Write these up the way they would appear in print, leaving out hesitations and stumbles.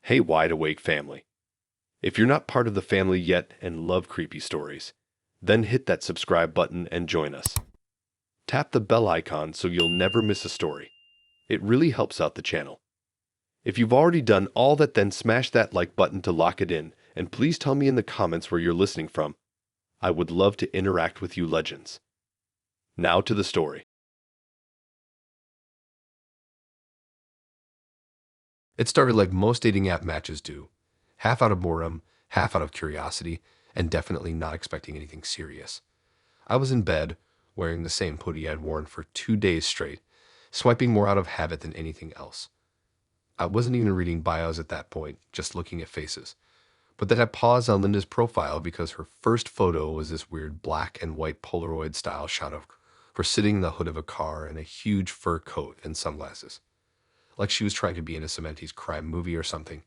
Hey, wide awake family. If you're not part of the family yet and love creepy stories, then hit that subscribe button and join us. Tap the bell icon so you'll never miss a story. It really helps out the channel. If you've already done all that, then smash that like button to lock it in, and please tell me in the comments where you're listening from. I would love to interact with you legends. Now to the story. It started like most dating app matches do, half out of boredom, half out of curiosity, and definitely not expecting anything serious. I was in bed, wearing the same hoodie I'd worn for 2 days straight, swiping more out of habit than anything else. I wasn't even reading bios at that point, just looking at faces. But then I paused on Linda's profile because her first photo was this weird black and white Polaroid style shot of her sitting in the hood of a car in a huge fur coat and sunglasses, like she was trying to be in a Cementi's crime movie or something.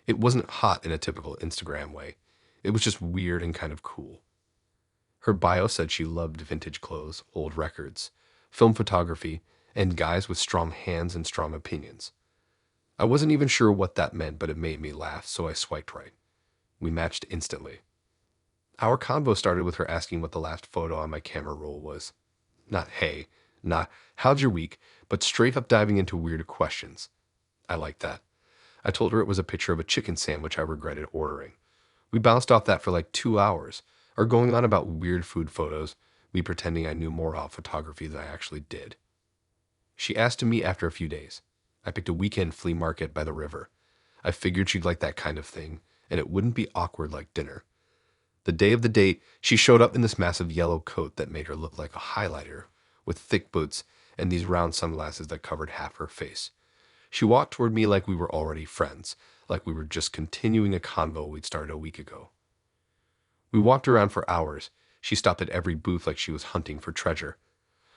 It wasn't hot in a typical Instagram way. It was just weird and kind of cool. Her bio said she loved vintage clothes, old records, film photography, and guys with strong hands and strong opinions. I wasn't even sure what that meant, but it made me laugh, so I swiped right. We matched instantly. Our convo started with her asking what the last photo on my camera roll was. Not hey, not how's your week, but straight up diving into weird questions. I liked that. I told her it was a picture of a chicken sandwich I regretted ordering. We bounced off that for like 2 hours, or going on about weird food photos, me pretending I knew more about photography than I actually did. She asked to meet after a few days. I picked a weekend flea market by the river. I figured she'd like that kind of thing, and it wouldn't be awkward like dinner. The day of the date, she showed up in this massive yellow coat that made her look like a highlighter, with thick boots and these round sunglasses that covered half her face. She walked toward me like we were already friends, like we were just continuing a convo we'd started a week ago. We walked around for hours. She stopped at every booth like she was hunting for treasure,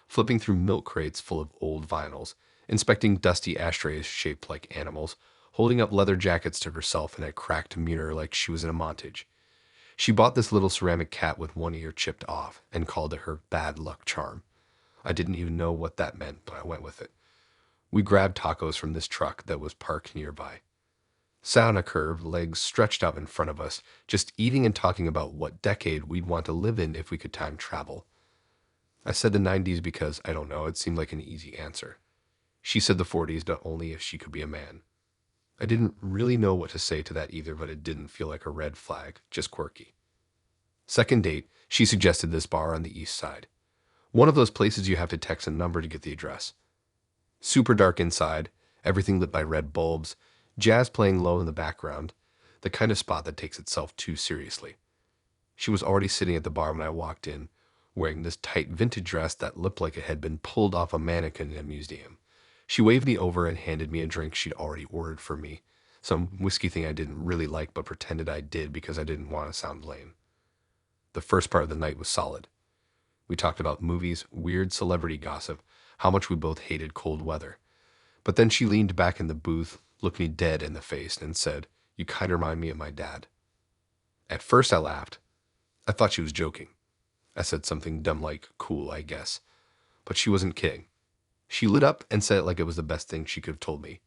flipping through milk crates full of old vinyls, inspecting dusty ashtrays shaped like animals, holding up leather jackets to herself in a cracked mirror like she was in a montage. She bought this little ceramic cat with one ear chipped off and called it her bad luck charm. I didn't even know what that meant, but I went with it. We grabbed tacos from this truck that was parked nearby. Sat on a curve, legs stretched out in front of us, just eating and talking about what decade we'd want to live in if we could time travel. I said the 90s because, I don't know, it seemed like an easy answer. She said the 40s, but only if she could be a man. I didn't really know what to say to that either, but it didn't feel like a red flag, just quirky. Second date, she suggested this bar on the east side. One of those places you have to text a number to get the address. Super dark inside, everything lit by red bulbs, jazz playing low in the background, the kind of spot that takes itself too seriously. She was already sitting at the bar when I walked in, wearing this tight vintage dress that looked like it had been pulled off a mannequin in a museum. She waved me over and handed me a drink she'd already ordered for me, some whiskey thing I didn't really like but pretended I did because I didn't want to sound lame. The first part of the night was solid. We talked about movies, weird celebrity gossip, how much we both hated cold weather. But then she leaned back in the booth, looked me dead in the face, and said, "You kind of remind me of my dad." At first I laughed. I thought she was joking. I said something dumb like, "Cool, I guess." But she wasn't kidding. She lit up and said it like it was the best thing she could have told me.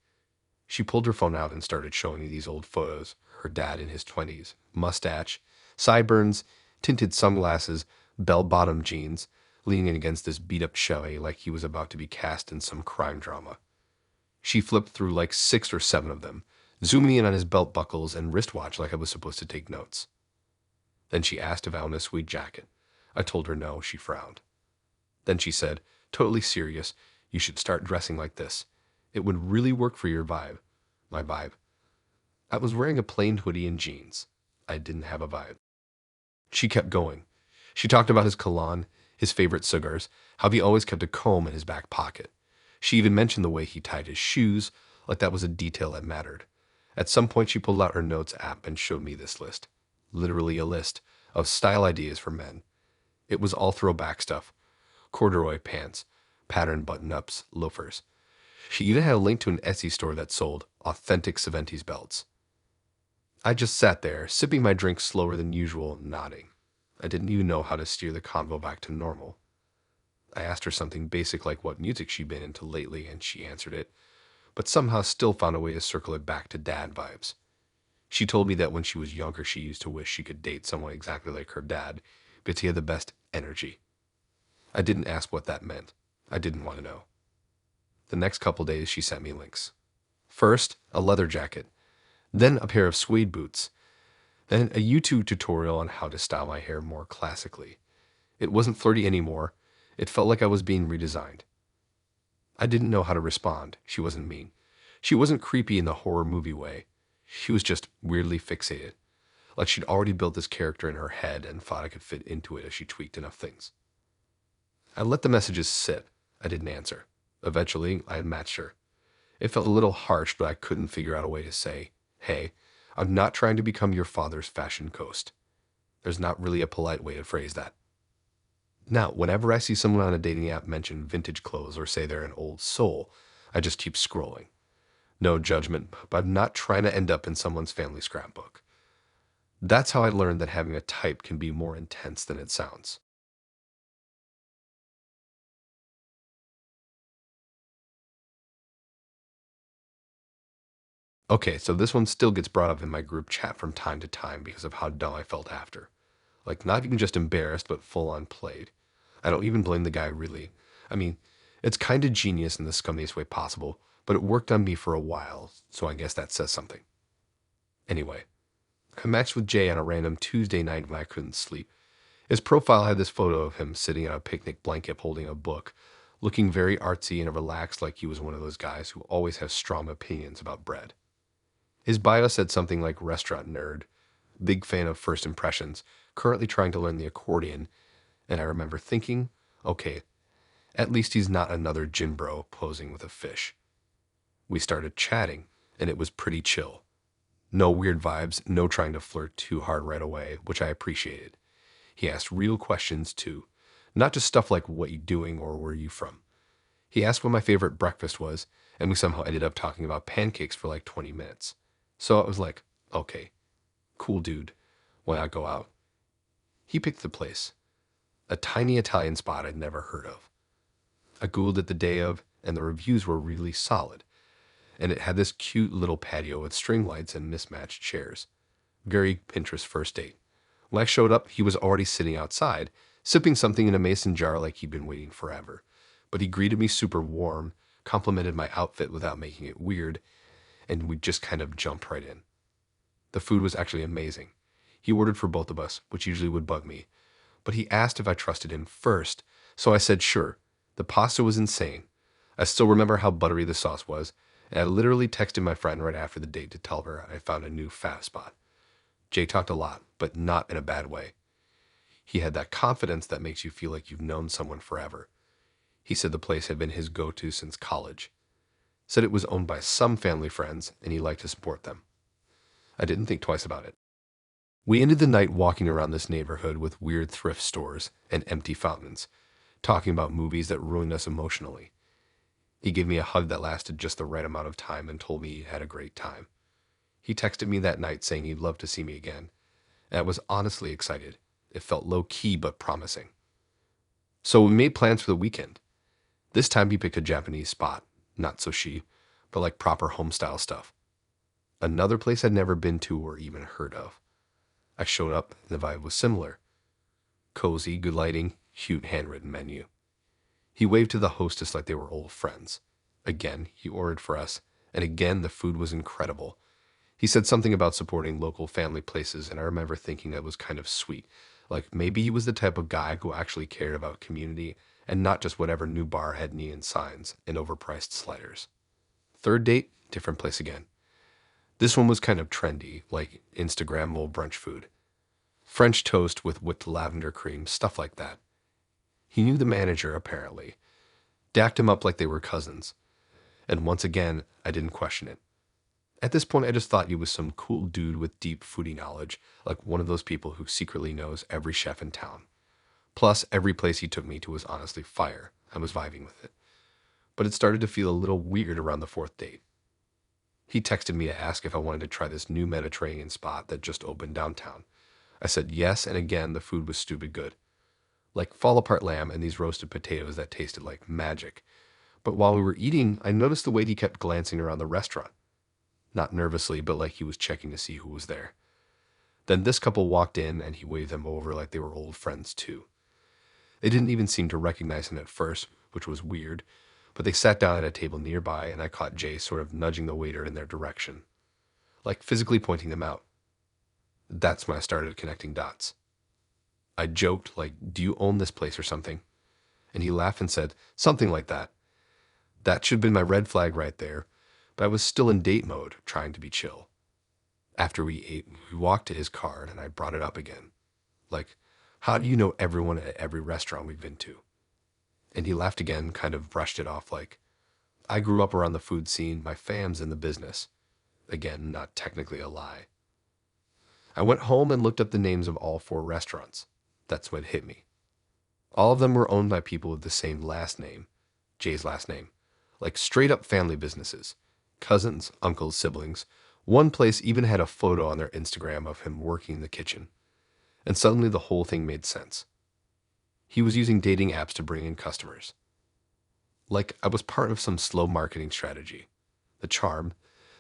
She pulled her phone out and started showing me these old photos. Her dad in his 20s, mustache, sideburns, tinted sunglasses, bell-bottom jeans, leaning against this beat-up Chevy like he was about to be cast in some crime drama. She flipped through like 6 or 7 of them, zooming in on his belt buckles and wristwatch like I was supposed to take notes. Then she asked if I owned a sweet jacket. I told her no. She frowned. Then she said, totally serious, "You should start dressing like this. It would really work for your vibe." My vibe. I was wearing a plain hoodie and jeans. I didn't have a vibe. She kept going. She talked about his cologne, his favorite cigars, how he always kept a comb in his back pocket. She even mentioned the way he tied his shoes, like that was a detail that mattered. At some point, she pulled out her notes app and showed me this list. Literally a list of style ideas for men. It was all throwback stuff. Corduroy pants, patterned button-ups, loafers. She even had a link to an Etsy store that sold authentic 70s belts. I just sat there, sipping my drink slower than usual, nodding. I didn't even know how to steer the convo back to normal. I asked her something basic like what music she'd been into lately, and she answered it, but somehow still found a way to circle it back to dad vibes. She told me that when she was younger, she used to wish she could date someone exactly like her dad because he had the best energy. I didn't ask what that meant. I didn't want to know. The next couple days, she sent me links. First, a leather jacket, then a pair of suede boots, then a YouTube tutorial on how to style my hair more classically. It wasn't flirty anymore. It felt like I was being redesigned. I didn't know how to respond. She wasn't mean. She wasn't creepy in the horror movie way. She was just weirdly fixated, like she'd already built this character in her head and thought I could fit into it as she tweaked enough things. I let the messages sit. I didn't answer. Eventually, I matched her. It felt a little harsh, but I couldn't figure out a way to say, "Hey, I'm not trying to become your father's fashion ghost." There's not really a polite way to phrase that. Now, whenever I see someone on a dating app mention vintage clothes or say they're an old soul, I just keep scrolling. No judgment, but I'm not trying to end up in someone's family scrapbook. That's how I learned that having a type can be more intense than it sounds. Okay, so this one still gets brought up in my group chat from time to time because of how dumb I felt after. Like, not even just embarrassed, but full on played. I don't even blame the guy, really. I mean, it's kind of genius in the scummiest way possible, but it worked on me for a while, so I guess that says something. Anyway, I matched with Jay on a random Tuesday night when I couldn't sleep. His profile had this photo of him sitting on a picnic blanket holding a book, looking very artsy and relaxed like he was one of those guys who always has strong opinions about bread. His bio said something like restaurant nerd, big fan of first impressions, currently trying to learn the accordion, and I remember thinking, okay, at least he's not another gin bro posing with a fish. We started chatting, and it was pretty chill. No weird vibes, no trying to flirt too hard right away, which I appreciated. He asked real questions too, not just stuff like what you doing or where you from. He asked what my favorite breakfast was, and we somehow ended up talking about pancakes for like 20 minutes. So I was like, okay, cool dude, why not go out? He picked the place, a tiny Italian spot I'd never heard of. I Googled it the day of, and the reviews were really solid. And it had this cute little patio with string lights and mismatched chairs. Very Pinterest first date. When I showed up, he was already sitting outside, sipping something in a mason jar like he'd been waiting forever. But he greeted me super warm, complimented my outfit without making it weird, and we just kind of jumped right in. The food was actually amazing. He ordered for both of us, which usually would bug me, but he asked if I trusted him first, so I said sure. The pasta was insane. I still remember how buttery the sauce was, and I literally texted my friend right after the date to tell her I found a new fab spot. Jay talked a lot, but not in a bad way. He had that confidence that makes you feel like you've known someone forever. He said the place had been his go-to since college. Said it was owned by some family friends, and he liked to support them. I didn't think twice about it. We ended the night walking around this neighborhood with weird thrift stores and empty fountains, talking about movies that ruined us emotionally. He gave me a hug that lasted just the right amount of time and told me he had a great time. He texted me that night saying he'd love to see me again, and I was honestly excited. It felt low-key but promising. So we made plans for the weekend. This time he picked a Japanese spot, not sushi, but like proper home-style stuff. Another place I'd never been to or even heard of. I showed up, and the vibe was similar. Cozy, good lighting, cute handwritten menu. He waved to the hostess like they were old friends. Again, he ordered for us, and again the food was incredible. He said something about supporting local family places, and I remember thinking that was kind of sweet. Like maybe he was the type of guy who actually cared about community and not just whatever new bar had neon signs and overpriced sliders. Third date, different place again. This one was kind of trendy, like Instagrammable brunch food. French toast with whipped lavender cream, stuff like that. He knew the manager, apparently. Dacked him up like they were cousins. And once again, I didn't question it. At this point, I just thought he was some cool dude with deep foodie knowledge, like one of those people who secretly knows every chef in town. Plus, every place he took me to was honestly fire. I was vibing with it. But it started to feel a little weird around the fourth date. He texted me to ask if I wanted to try this new Mediterranean spot that just opened downtown. I said yes, and again, the food was stupid good. Like fall apart lamb and these roasted potatoes that tasted like magic. But while we were eating, I noticed the way he kept glancing around the restaurant. Not nervously, but like he was checking to see who was there. Then this couple walked in and he waved them over like they were old friends too. They didn't even seem to recognize him at first, which was weird, but they sat down at a table nearby and I caught Jay sort of nudging the waiter in their direction, like physically pointing them out. That's when I started connecting dots. I joked, like, "Do you own this place or something?" And he laughed and said, "Something like that." That should have been my red flag right there, but I was still in date mode, trying to be chill. After we ate, we walked to his car and I brought it up again. Like, "How do you know everyone at every restaurant we've been to?" And he laughed again, kind of brushed it off like, "I grew up around the food scene, my fam's in the business." Again, not technically a lie. I went home and looked up the names of all 4 restaurants. That's what hit me. All of them were owned by people with the same last name, Jay's last name, like straight up family businesses. Cousins, uncles, siblings. One place even had a photo on their Instagram of him working in the kitchen. And suddenly the whole thing made sense. He was using dating apps to bring in customers. Like I was part of some slow marketing strategy. The charm,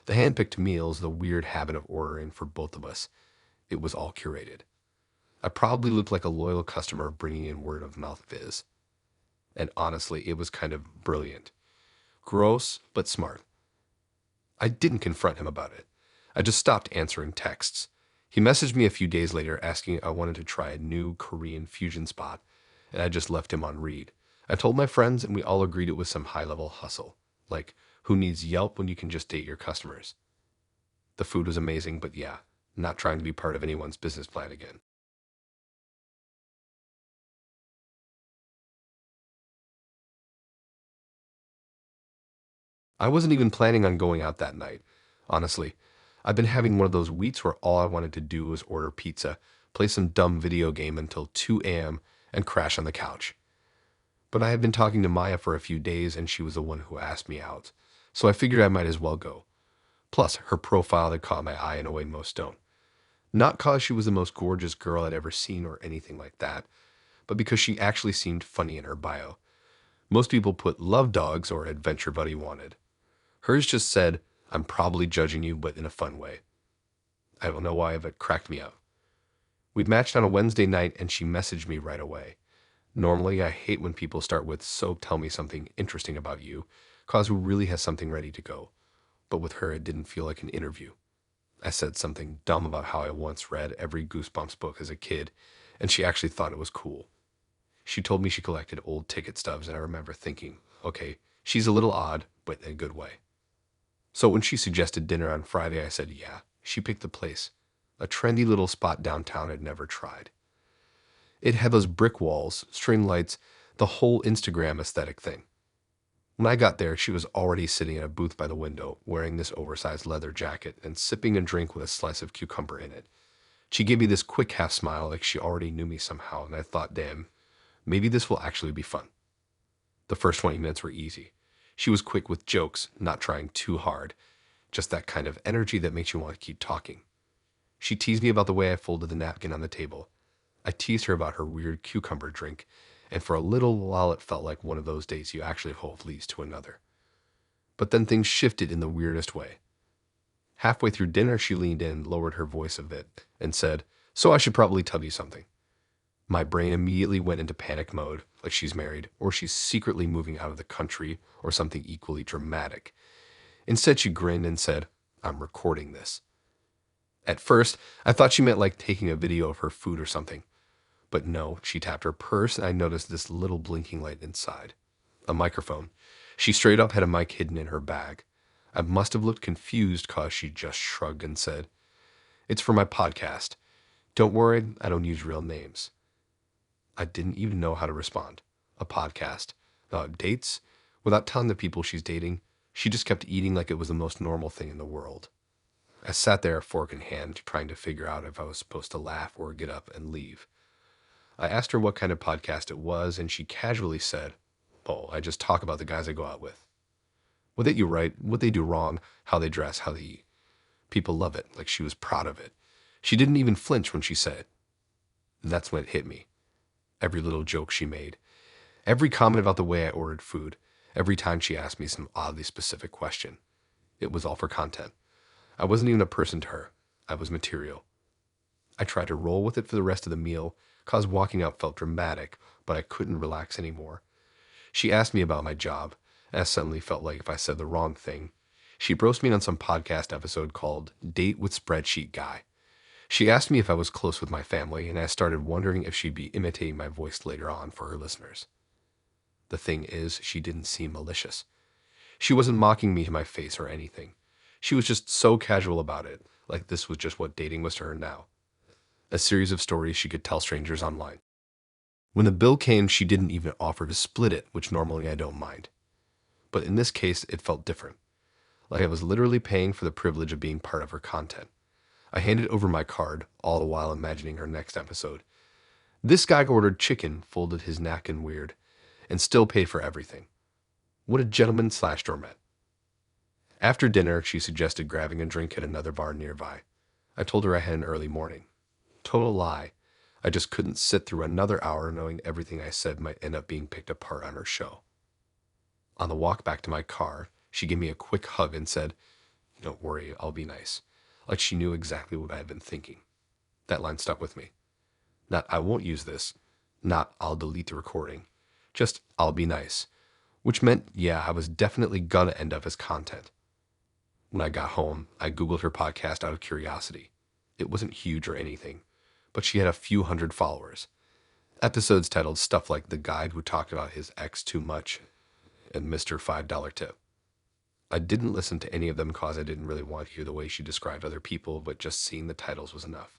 the hand-picked meals, the weird habit of ordering for both of us. It was all curated. I probably looked like a loyal customer bringing in word of mouth viz. And honestly, it was kind of brilliant. Gross, but smart. I didn't confront him about it. I just stopped answering texts. He messaged me a few days later asking if I wanted to try a new Korean fusion spot, and I just left him on read. I told my friends, and we all agreed it was some high-level hustle. Like, who needs Yelp when you can just date your customers? The food was amazing, but yeah, not trying to be part of anyone's business plan again. I wasn't even planning on going out that night. Honestly, I've been having one of those weeks where all I wanted to do was order pizza, play some dumb video game until 2 a.m., and crash on the couch. But I had been talking to Maya for a few days, and she was the one who asked me out, so I figured I might as well go. Plus, her profile had caught my eye in a way most don't. Not cause she was the most gorgeous girl I'd ever seen or anything like that, but because she actually seemed funny in her bio. Most people put love dogs or adventure buddy wanted. Hers just said, "I'm probably judging you, but in a fun way." I don't know why, but it cracked me up. We matched on a Wednesday night and she messaged me right away. Normally, I hate when people start with, "So tell me something interesting about you," cause who really has something ready to go. But with her, it didn't feel like an interview. I said something dumb about how I once read every Goosebumps book as a kid, and she actually thought it was cool. She told me she collected old ticket stubs, and I remember thinking, okay, she's a little odd, but in a good way. So when she suggested dinner on Friday, I said yeah. She picked the place, a trendy little spot downtown I'd never tried. It had those brick walls, string lights, the whole Instagram aesthetic thing. When I got there, she was already sitting in a booth by the window, wearing this oversized leather jacket and sipping a drink with a slice of cucumber in it. She gave me this quick half smile like she already knew me somehow, and I thought, damn, maybe this will actually be fun. The first 20 minutes were easy. She was quick with jokes, not trying too hard, just that kind of energy that makes you want to keep talking. She teased me about the way I folded the napkin on the table. I teased her about her weird cucumber drink, and for a little while it felt like one of those days you actually hope leads to another. But then things shifted in the weirdest way. Halfway through dinner, she leaned in, lowered her voice a bit, and said, "So I should probably tell you something." My brain immediately went into panic mode, like she's married, or she's secretly moving out of the country, or something equally dramatic. Instead, she grinned and said, "I'm recording this." At first, I thought she meant like taking a video of her food or something. But no, she tapped her purse and I noticed this little blinking light inside. A microphone. She straight up had a mic hidden in her bag. I must have looked confused cause she just shrugged and said, "It's for my podcast. Don't worry, I don't use real names." I didn't even know how to respond. A podcast. Dates? Without telling the people she's dating, she just kept eating like it was the most normal thing in the world. I sat there, fork in hand, trying to figure out if I was supposed to laugh or get up and leave. I asked her what kind of podcast it was, and she casually said, "Oh, I just talk about the guys I go out with. What they do right, what they do wrong, how they dress, how they eat." People love it, like she was proud of it. She didn't even flinch when she said it. That's when it hit me. Every little joke she made, every comment about the way I ordered food, every time she asked me some oddly specific question. It was all for content. I wasn't even a person to her. I was material. I tried to roll with it for the rest of the meal, cause walking out felt dramatic, but I couldn't relax anymore. She asked me about my job, and I suddenly felt like if I said the wrong thing. She braced me on some podcast episode called Date with Spreadsheet Guy. She asked me if I was close with my family, and I started wondering if she'd be imitating my voice later on for her listeners. The thing is, she didn't seem malicious. She wasn't mocking me to my face or anything. She was just so casual about it, like this was just what dating was to her now. A series of stories she could tell strangers online. When the bill came, she didn't even offer to split it, which normally I don't mind. But in this case, it felt different. Like I was literally paying for the privilege of being part of her content. I handed over my card, all the while imagining her next episode. This guy ordered chicken, folded his napkin weird, and still paid for everything. What a gentleman/doormat. After dinner, she suggested grabbing a drink at another bar nearby. I told her I had an early morning. Total lie. I just couldn't sit through another hour knowing everything I said might end up being picked apart on her show. On the walk back to my car, she gave me a quick hug and said, "Don't worry, I'll be nice." Like she knew exactly what I had been thinking. That line stuck with me. Not "I won't use this," not "I'll delete the recording," just "I'll be nice," which meant, yeah, I was definitely gonna end up as content. When I got home, I Googled her podcast out of curiosity. It wasn't huge or anything, but she had a few hundred followers. Episodes titled stuff like "The Guide Who Talked About His Ex Too Much" and "Mr. $5 Tip." I didn't listen to any of them cause I didn't really want to hear the way she described other people, but just seeing the titles was enough.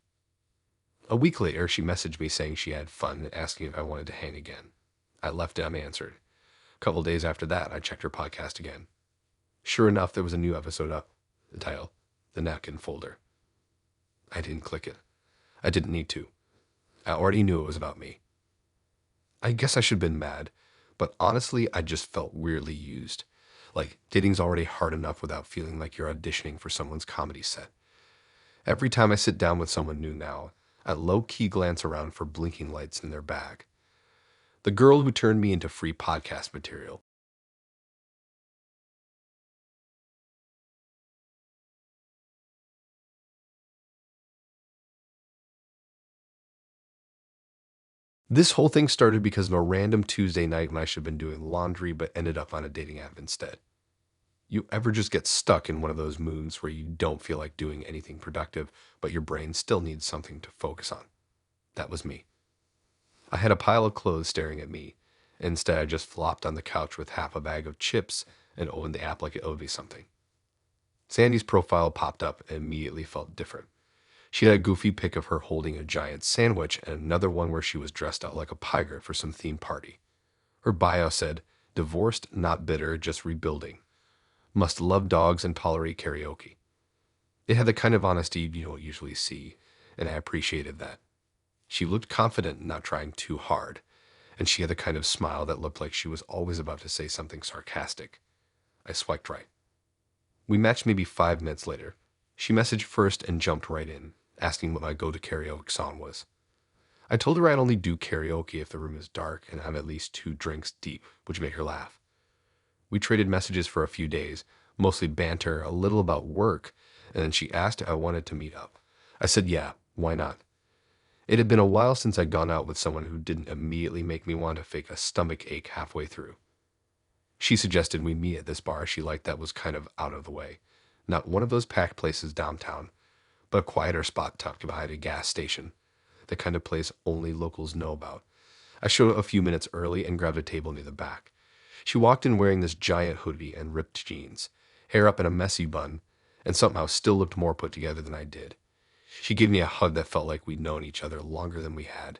A week later, she messaged me saying she had fun and asking if I wanted to hang again. I left it unanswered. A couple days after that, I checked her podcast again. Sure enough, there was a new episode up. The title, The Napkin Folder. I didn't click it. I didn't need to. I already knew it was about me. I guess I should have been mad, but honestly, I just felt weirdly used. Like, dating's already hard enough without feeling like you're auditioning for someone's comedy set. Every time I sit down with someone new now, I low-key glance around for blinking lights in their bag. The girl who turned me into free podcast material. This whole thing started because of a random Tuesday night when I should have been doing laundry but ended up on a dating app instead. You ever just get stuck in one of those moods where you don't feel like doing anything productive, but your brain still needs something to focus on? That was me. I had a pile of clothes staring at me. Instead, I just flopped on the couch with half a bag of chips and opened the app like it owed me something. Sandy's profile popped up and immediately felt different. She had a goofy pic of her holding a giant sandwich and another one where she was dressed out like a pirate for some theme party. Her bio said, "Divorced, not bitter, just rebuilding. Must love dogs and tolerate karaoke." It had the kind of honesty you don't usually see, and I appreciated that. She looked confident, not trying too hard, and she had the kind of smile that looked like she was always about to say something sarcastic. I swiped right. We matched maybe 5 minutes later. She messaged first and jumped right in, asking what my go-to karaoke song was. I told her I'd only do karaoke if the room is dark and I'm at least 2 drinks deep, which made her laugh. We traded messages for a few days, mostly banter, a little about work, and then she asked if I wanted to meet up. I said yeah, why not? It had been a while since I'd gone out with someone who didn't immediately make me want to fake a stomach ache halfway through. She suggested we meet at this bar she liked that was kind of out of the way. Not one of those packed places downtown, but a quieter spot tucked behind a gas station. The kind of place only locals know about. I showed up a few minutes early and grabbed a table near the back. She walked in wearing this giant hoodie and ripped jeans, hair up in a messy bun, and somehow still looked more put together than I did. She gave me a hug that felt like we'd known each other longer than we had.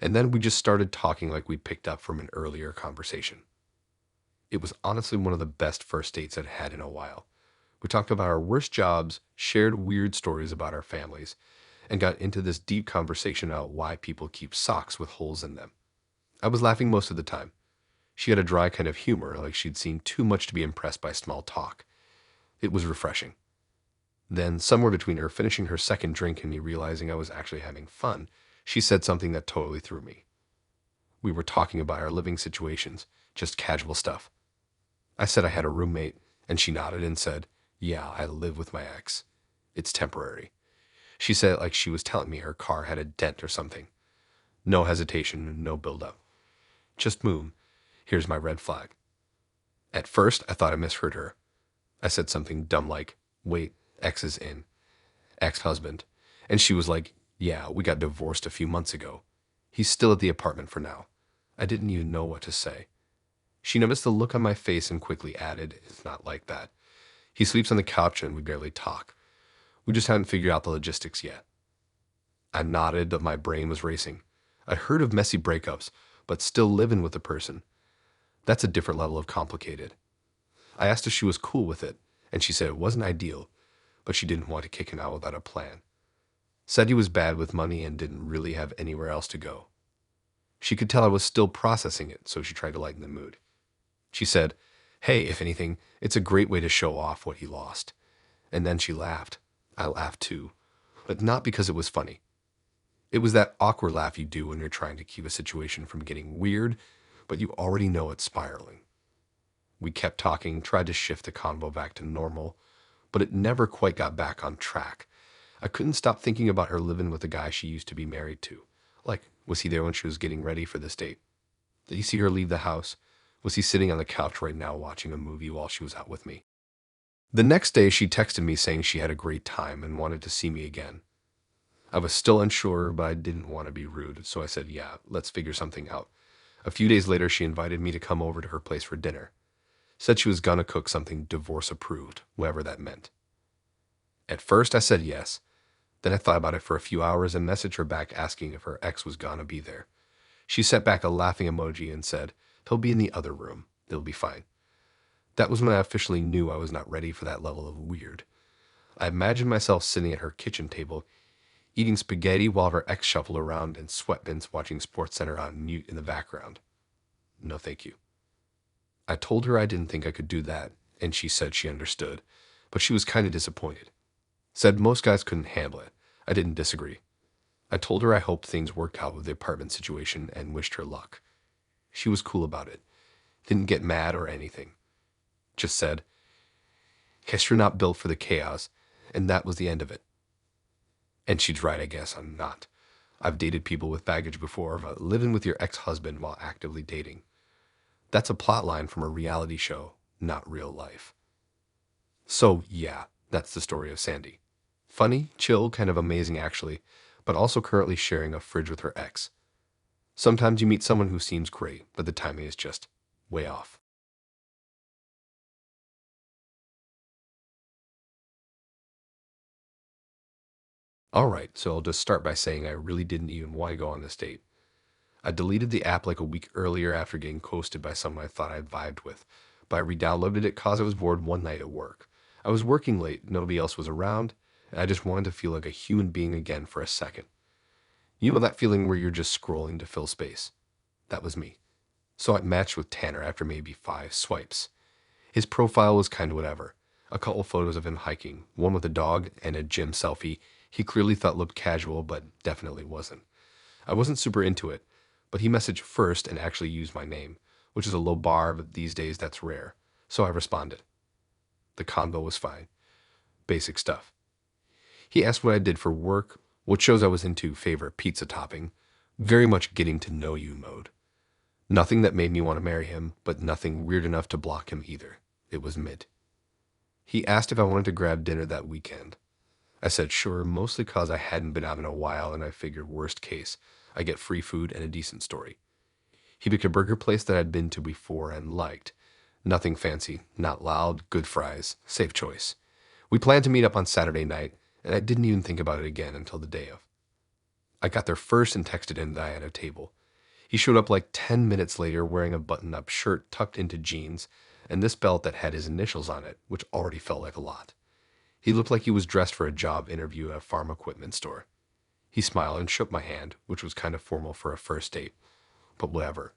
And then we just started talking like we'd picked up from an earlier conversation. It was honestly one of the best first dates I'd had in a while. We talked about our worst jobs, shared weird stories about our families, and got into this deep conversation about why people keep socks with holes in them. I was laughing most of the time. She had a dry kind of humor, like she'd seen too much to be impressed by small talk. It was refreshing. Then, somewhere between her finishing her second drink and me realizing I was actually having fun, she said something that totally threw me. We were talking about our living situations, just casual stuff. I said I had a roommate, and she nodded and said, "Yeah, I live with my ex. It's temporary." She said it like she was telling me her car had a dent or something. No hesitation, no build-up. "Just move. Here's my red flag." At first, I thought I misheard her. I said something dumb like, "Wait, ex is in. Ex-husband." And she was like, "Yeah, we got divorced a few months ago. He's still at the apartment for now." I didn't even know what to say. She noticed the look on my face and quickly added, "It's not like that. He sleeps on the couch and we barely talk. We just haven't figured out the logistics yet." I nodded, but my brain was racing. I'd heard of messy breakups, but still living with the person. That's a different level of complicated. I asked if she was cool with it, and she said it wasn't ideal, but she didn't want to kick him out without a plan. Said he was bad with money and didn't really have anywhere else to go. She could tell I was still processing it, so she tried to lighten the mood. She said, "Hey, if anything, it's a great way to show off what he lost." And then she laughed. I laughed too, but not because it was funny. It was that awkward laugh you do when you're trying to keep a situation from getting weird, but you already know it's spiraling. We kept talking, tried to shift the convo back to normal, but it never quite got back on track. I couldn't stop thinking about her living with the guy she used to be married to. Like, was he there when she was getting ready for this date? Did he see her leave the house? Was he sitting on the couch right now watching a movie while she was out with me? The next day, she texted me saying she had a great time and wanted to see me again. I was still unsure, but I didn't want to be rude, so I said, "Yeah, let's figure something out." A few days later, she invited me to come over to her place for dinner. Said she was gonna cook something divorce approved, whatever that meant. At first, I said yes. Then I thought about it for a few hours and messaged her back asking if her ex was gonna be there. She sent back a laughing emoji and said, "He'll be in the other room. It'll be fine." That was when I officially knew I was not ready for that level of weird. I imagined myself sitting at her kitchen table, eating spaghetti while her ex shuffled around in sweatpants watching SportsCenter on mute in the background. No thank you. I told her I didn't think I could do that, and she said she understood, but she was kind of disappointed. Said most guys couldn't handle it. I didn't disagree. I told her I hoped things worked out with the apartment situation and wished her luck. She was cool about it. Didn't get mad or anything. Just said, "Guess you're not built for the chaos," and that was the end of it. And she's right, I guess I'm not. I've dated people with baggage before, but living with your ex-husband while actively dating. That's a plot line from a reality show, not real life. So yeah, that's the story of Sandy. Funny, chill, kind of amazing actually, but also currently sharing a fridge with her ex. Sometimes you meet someone who seems great, but the timing is just way off. Alright, so I'll just start by saying I really didn't even want to go on this date. I deleted the app like a week earlier after getting ghosted by someone I thought I'd vibed with, but I re-downloaded it cause I was bored one night at work. I was working late, nobody else was around, and I just wanted to feel like a human being again for a second. You know that feeling where you're just scrolling to fill space? That was me. So I matched with Tanner after maybe 5 swipes. His profile was kind of whatever. A couple photos of him hiking, one with a dog and a gym selfie he clearly thought looked casual, but definitely wasn't. I wasn't super into it, but he messaged first and actually used my name, which is a low bar, but these days that's rare. So I responded. The convo was fine. Basic stuff. He asked what I did for work, what shows I was into, favorite pizza topping. Very much getting to know you mode. Nothing that made me want to marry him, but nothing weird enough to block him either. It was mid. He asked if I wanted to grab dinner that weekend. I said sure, mostly cause I hadn't been out in a while and I figured worst case, I get free food and a decent story. He picked a burger place that I'd been to before and liked. Nothing fancy, not loud, good fries, safe choice. We planned to meet up on Saturday night, and I didn't even think about it again until the day of. I got there first and texted him that I had a table. He showed up like 10 minutes later wearing a button-up shirt tucked into jeans and this belt that had his initials on it, which already felt like a lot. He looked like he was dressed for a job interview at a farm equipment store. He smiled and shook my hand, which was kind of formal for a first date, but whatever.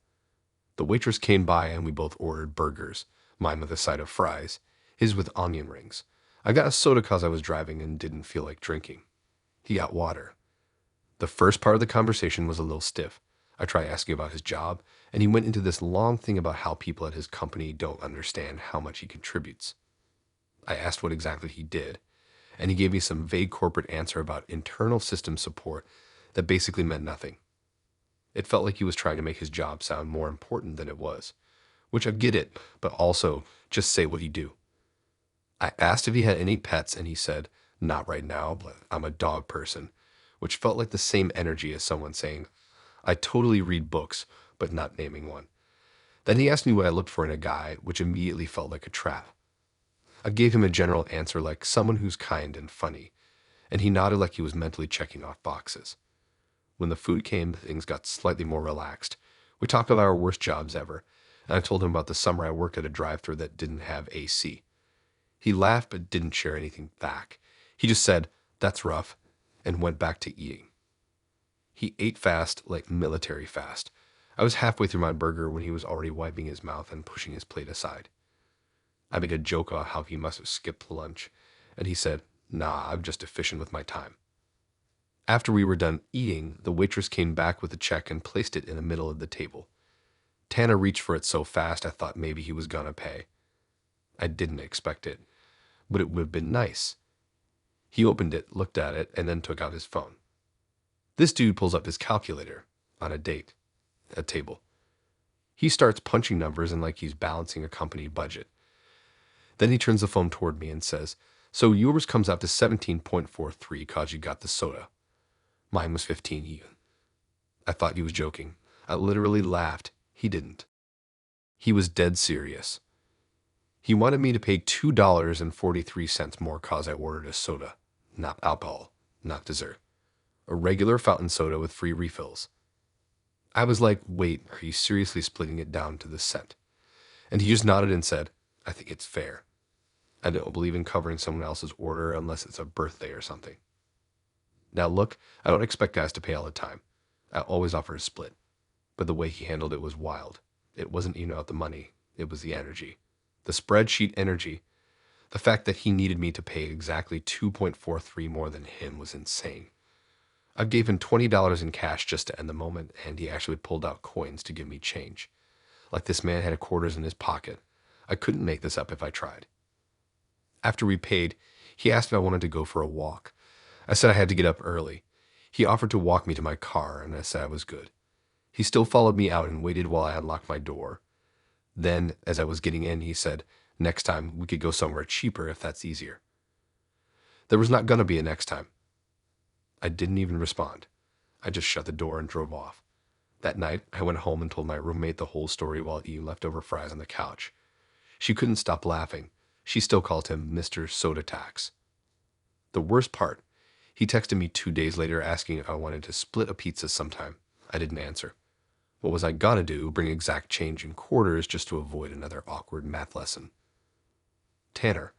The waitress came by and we both ordered burgers, mine with a side of fries, his with onion rings. I got a soda cause I was driving and didn't feel like drinking. He got water. The first part of the conversation was a little stiff. I tried asking about his job, and he went into this long thing about how people at his company don't understand how much he contributes. I asked what exactly he did, and he gave me some vague corporate answer about internal system support that basically meant nothing. It felt like he was trying to make his job sound more important than it was, which I get it, but also just say what you do. I asked if he had any pets, and he said, not right now, but I'm a dog person, which felt like the same energy as someone saying, I totally read books, but not naming one. Then he asked me what I looked for in a guy, which immediately felt like a trap. I gave him a general answer like someone who's kind and funny, and he nodded like he was mentally checking off boxes. When the food came, things got slightly more relaxed. We talked about our worst jobs ever, and I told him about the summer I worked at a drive-thru that didn't have AC. He laughed but didn't share anything back. He just said, that's rough, and went back to eating. He ate fast, like military fast. I was halfway through my burger when he was already wiping his mouth and pushing his plate aside. I made a joke about how he must have skipped lunch, and he said, nah, I'm just efficient with my time. After we were done eating, the waitress came back with a check and placed it in the middle of the table. Tana reached for it so fast I thought maybe he was gonna pay. I didn't expect it, but it would have been nice. He opened it, looked at it, and then took out his phone. This dude pulls up his calculator on a table. He starts punching numbers and like he's balancing a company budget. Then he turns the phone toward me and says, so yours comes out to 17.43 cause you got the soda. Mine was 15 even. I thought he was joking. I literally laughed. He didn't. He was dead serious. He wanted me to pay $2.43 more cause I ordered a soda. Not alcohol, not dessert. A regular fountain soda with free refills. I was like, wait, are you seriously splitting it down to the cent? And he just nodded and said, I think it's fair. I don't believe in covering someone else's order unless it's a birthday or something. Now look, I don't expect guys to pay all the time. I always offer a split. But the way he handled it was wild. It wasn't even about the money. It was the energy. The spreadsheet energy. The fact that he needed me to pay exactly 2.43 more than him was insane. I gave him $20 in cash just to end the moment, and he actually pulled out coins to give me change. Like this man had quarters in his pocket. I couldn't make this up if I tried. After we paid, he asked if I wanted to go for a walk. I said I had to get up early. He offered to walk me to my car, and I said I was good. He still followed me out and waited while I unlocked my door. Then, as I was getting in, he said, next time we could go somewhere cheaper if that's easier. There was not going to be a next time. I didn't even respond. I just shut the door and drove off. That night, I went home and told my roommate the whole story while eating leftover fries on the couch. She couldn't stop laughing. She still called him Mr. Soda Tax. The worst part, he texted me 2 days later asking if I wanted to split a pizza sometime. I didn't answer. What was I gonna do? Bring exact change in quarters just to avoid another awkward math lesson? Tanner,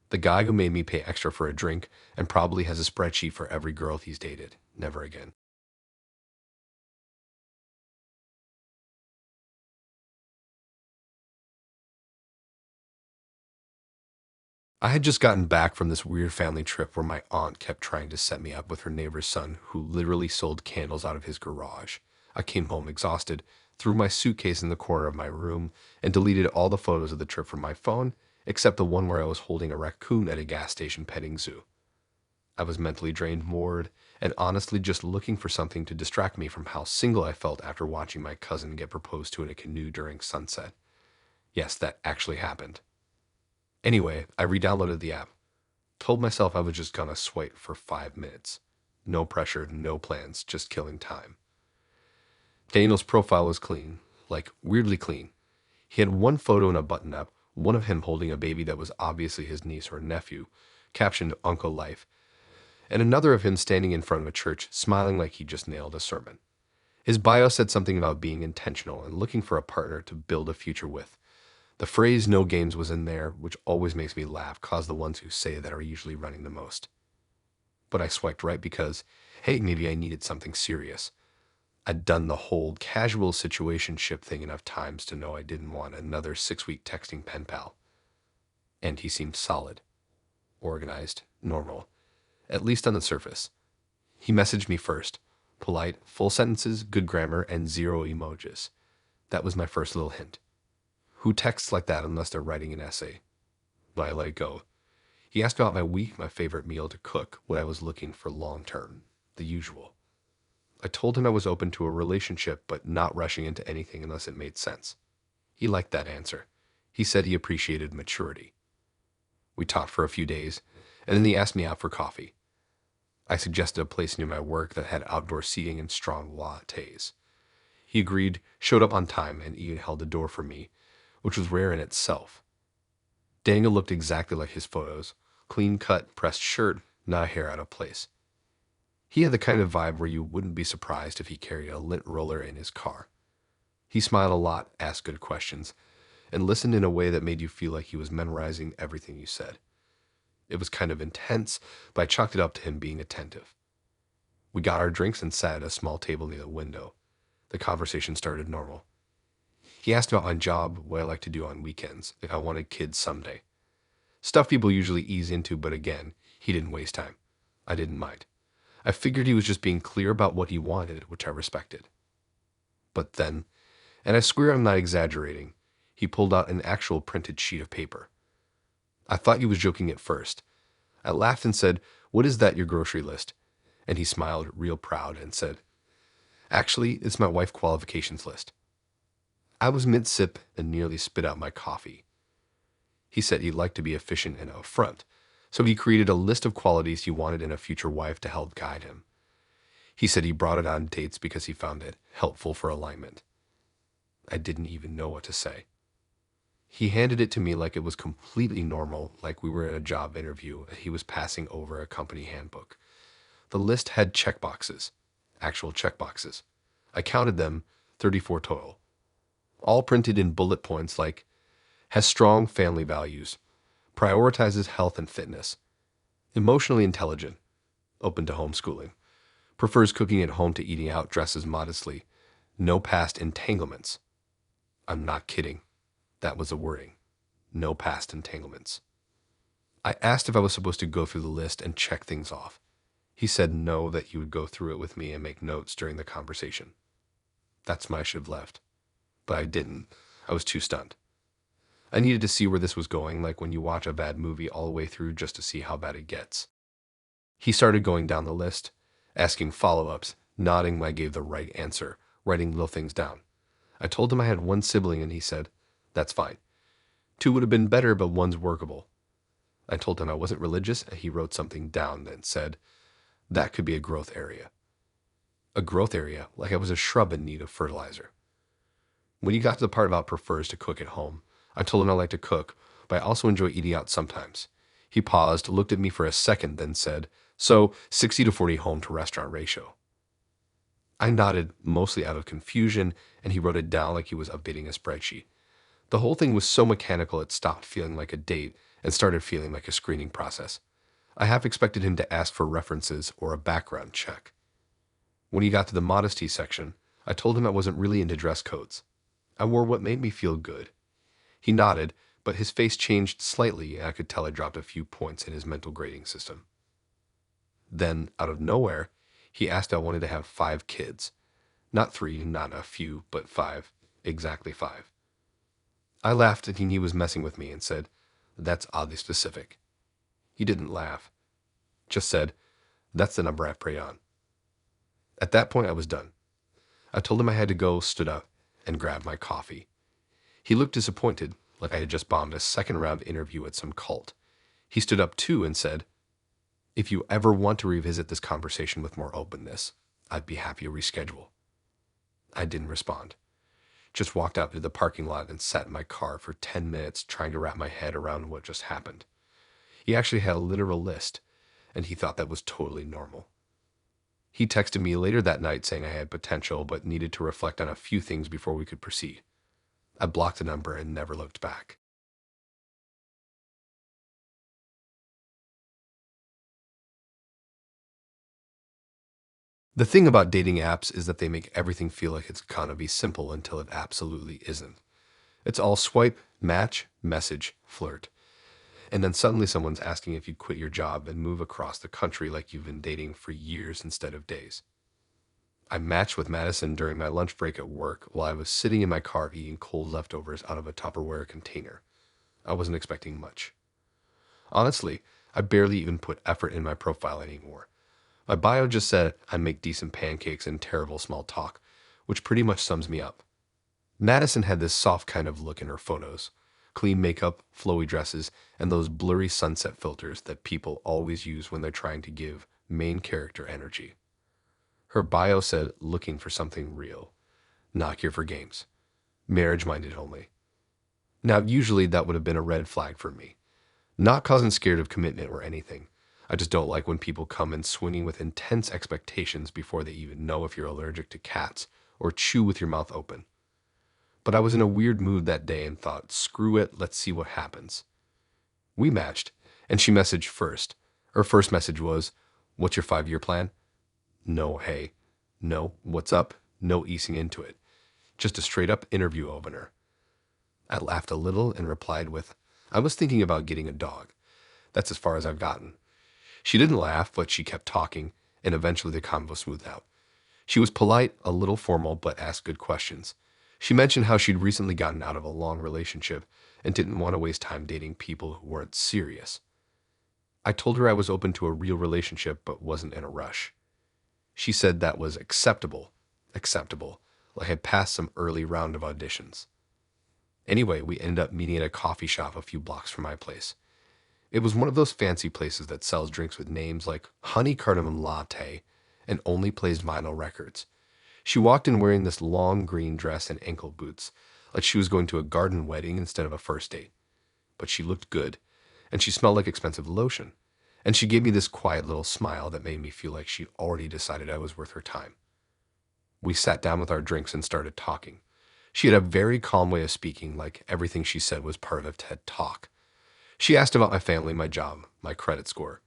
the guy who made me pay extra for a drink and probably has a spreadsheet for every girl he's dated. Never again. I had just gotten back from this weird family trip where my aunt kept trying to set me up with her neighbor's son who literally sold candles out of his garage. I came home exhausted, threw my suitcase in the corner of my room, and deleted all the photos of the trip from my phone, except the one where I was holding a raccoon at a gas station petting zoo. I was mentally drained, bored, and honestly just looking for something to distract me from how single I felt after watching my cousin get proposed to in a canoe during sunset. Yes, that actually happened. Anyway, I re-downloaded the app. Told myself I was just gonna swipe for 5 minutes. No pressure, no plans, just killing time. Daniel's profile was clean, like weirdly clean. He had one photo in a button-up, one of him holding a baby that was obviously his niece or nephew, captioned Uncle Life, and another of him standing in front of a church, smiling like he just nailed a sermon. His bio said something about being intentional and looking for a partner to build a future with. The phrase "no games" was in there, which always makes me laugh, cause the ones who say that are usually running the most. But I swiped right because, hey, maybe I needed something serious. I'd done the whole casual situationship thing enough times to know I didn't want another 6-week texting pen pal. And he seemed solid, organized, normal, at least on the surface. He messaged me first, Polite, full sentences, good grammar, and zero emojis. That was my first little hint. Who texts like that unless they're writing an essay? But I let it go. He asked about my week, my favorite meal to cook, what I was looking for long term. The usual. I told him I was open to a relationship, but not rushing into anything unless it made sense. He liked that answer. He said he appreciated maturity. We talked for a few days, and then he asked me out for coffee. I suggested a place near my work that had outdoor seating and strong lattes. He agreed, showed up on time, and even held the door for me, which was rare in itself. Daniel looked exactly like his photos, clean-cut, pressed shirt, not a hair out of place. He had the kind of vibe where you wouldn't be surprised if he carried a lint roller in his car. He smiled a lot, asked good questions, and listened in a way that made you feel like he was memorizing everything you said. It was kind of intense, but I chalked it up to him being attentive. We got our drinks and sat at a small table near the window. The conversation started normal. He asked about my job, what I like to do on weekends, if I wanted kids someday. Stuff people usually ease into, but again, he didn't waste time. I didn't mind. I figured he was just being clear about what he wanted, which I respected. But then, and I swear I'm not exaggerating, he pulled out an actual printed sheet of paper. I thought he was joking at first. I laughed and said, "What is that, your grocery list?" And he smiled real proud and said, "Actually, it's my wife qualifications list." I was mid-sip and nearly spit out my coffee. He said he'd like to be efficient and upfront, so he created a list of qualities he wanted in a future wife to help guide him. He said he brought it on dates because he found it helpful for alignment. I didn't even know what to say. He handed it to me like it was completely normal, like we were at a job interview and he was passing over a company handbook. The list had checkboxes, actual checkboxes. I counted them, 34 total. All printed in bullet points like, has strong family values, prioritizes health and fitness, emotionally intelligent, open to homeschooling, prefers cooking at home to eating out, dresses modestly, no past entanglements. I'm not kidding. That was the wording. No past entanglements. I asked if I was supposed to go through the list and check things off. He said no, that he would go through it with me and make notes during the conversation. That's when I should have left. But I didn't. I was too stunned. I needed to see where this was going, like when you watch a bad movie all the way through just to see how bad it gets. He started going down the list, asking follow-ups, nodding when I gave the right answer, writing little things down. I told him I had one sibling and he said, "That's fine. 2 would have been better, but 1's workable." I told him I wasn't religious and he wrote something down and said, "That could be a growth area." A growth area, like I was a shrub in need of fertilizer. When he got to the part about prefers to cook at home, I told him I like to cook, but I also enjoy eating out sometimes. He paused, looked at me for a second, then said, "So 60 to 40 home to restaurant ratio." I nodded, mostly out of confusion, and he wrote it down like he was updating a spreadsheet. The whole thing was so mechanical it stopped feeling like a date and started feeling like a screening process. I half expected him to ask for references or a background check. When he got to the modesty section, I told him I wasn't really into dress codes. I wore what made me feel good. He nodded, but his face changed slightly and I could tell I dropped a few points in his mental grading system. Then, out of nowhere, he asked if I wanted to have 5 kids. Not 3, not a few, but 5. Exactly 5. I laughed thinking he was messing with me and said, "That's oddly specific." He didn't laugh, just said, "That's the number I prey on." At that point, I was done. I told him I had to go, stood up, and grabbed my coffee. He looked disappointed, like I had just bombed a second-round interview at some cult. He stood up too and said, "If you ever want to revisit this conversation with more openness, I'd be happy to reschedule." I didn't respond. Just walked out to the parking lot and sat in my car for 10 minutes trying to wrap my head around what just happened. He actually had a literal list, and he thought that was totally normal. He texted me later that night saying I had potential but needed to reflect on a few things before we could proceed. I blocked the number and never looked back. The thing about dating apps is that they make everything feel like it's gonna be simple until it absolutely isn't. It's all swipe, match, message, flirt. And then suddenly someone's asking if you'd quit your job and move across the country like you've been dating for years instead of days. I matched with Madison during my lunch break at work while I was sitting in my car eating cold leftovers out of a Tupperware container. I wasn't expecting much. Honestly, I barely even put effort in my profile anymore. My bio just said I make decent pancakes and terrible small talk, which pretty much sums me up. Madison had this soft kind of look in her photos: clean makeup, flowy dresses, and those blurry sunset filters that people always use when they're trying to give main character energy. Her bio said looking for something real, not here for games, marriage minded only. Now, usually that would have been a red flag for me. Not cause I'm scared of commitment or anything. I just don't like when people come in swinging with intense expectations before they even know if you're allergic to cats or chew with your mouth open. But I was in a weird mood that day and thought, screw it, let's see what happens. We matched, and she messaged first. Her first message was, "What's your 5-year plan?" No, hey. No, what's up? No easing into it. Just a straight up interview opener. I laughed a little and replied with, "I was thinking about getting a dog. That's as far as I've gotten." She didn't laugh, but she kept talking, and eventually the convo smoothed out. She was polite, a little formal, but asked good questions. She mentioned how she'd recently gotten out of a long relationship and didn't want to waste time dating people who weren't serious. I told her I was open to a real relationship but wasn't in a rush. She said that was acceptable, like I had passed some early round of auditions. Anyway, we ended up meeting at a coffee shop a few blocks from my place. It was one of those fancy places that sells drinks with names like Honey Cardamom Latte and only plays vinyl records. She walked in wearing this long green dress and ankle boots, like she was going to a garden wedding instead of a first date. But she looked good, and she smelled like expensive lotion. And she gave me this quiet little smile that made me feel like she'd already decided I was worth her time. We sat down with our drinks and started talking. She had a very calm way of speaking, like everything she said was part of a TED Talk. She asked about my family, my job, my credit score.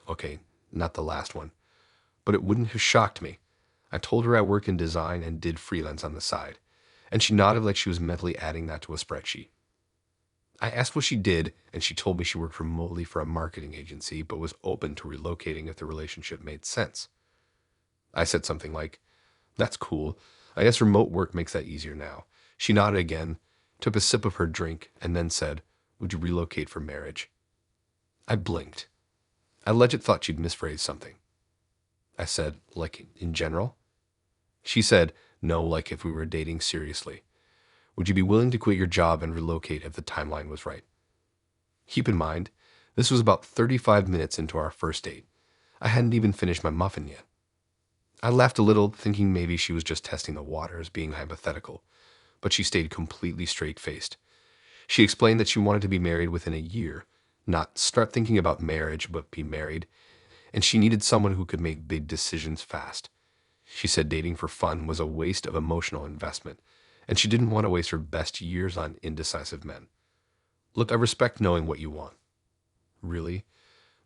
Okay, not the last one. But it wouldn't have shocked me. I told her I work in design and did freelance on the side, and she nodded like she was mentally adding that to a spreadsheet. I asked what she did, and she told me she worked remotely for a marketing agency but was open to relocating if the relationship made sense. I said something like, "That's cool. I guess remote work makes that easier now." She nodded again, took a sip of her drink, and then said, "Would you relocate for marriage?" I blinked. I legit thought she'd misphrased something. I said, "Like in general?" She said, "No, like if we were dating seriously. Would you be willing to quit your job and relocate if the timeline was right?" Keep in mind, this was about 35 minutes into our first date. I hadn't even finished my muffin yet. I laughed a little, thinking maybe she was just testing the waters, being hypothetical, but she stayed completely straight-faced. She explained that she wanted to be married within a year, not start thinking about marriage, but be married, and she needed someone who could make big decisions fast. She said dating for fun was a waste of emotional investment, and she didn't want to waste her best years on indecisive men. Look, I respect knowing what you want. Really?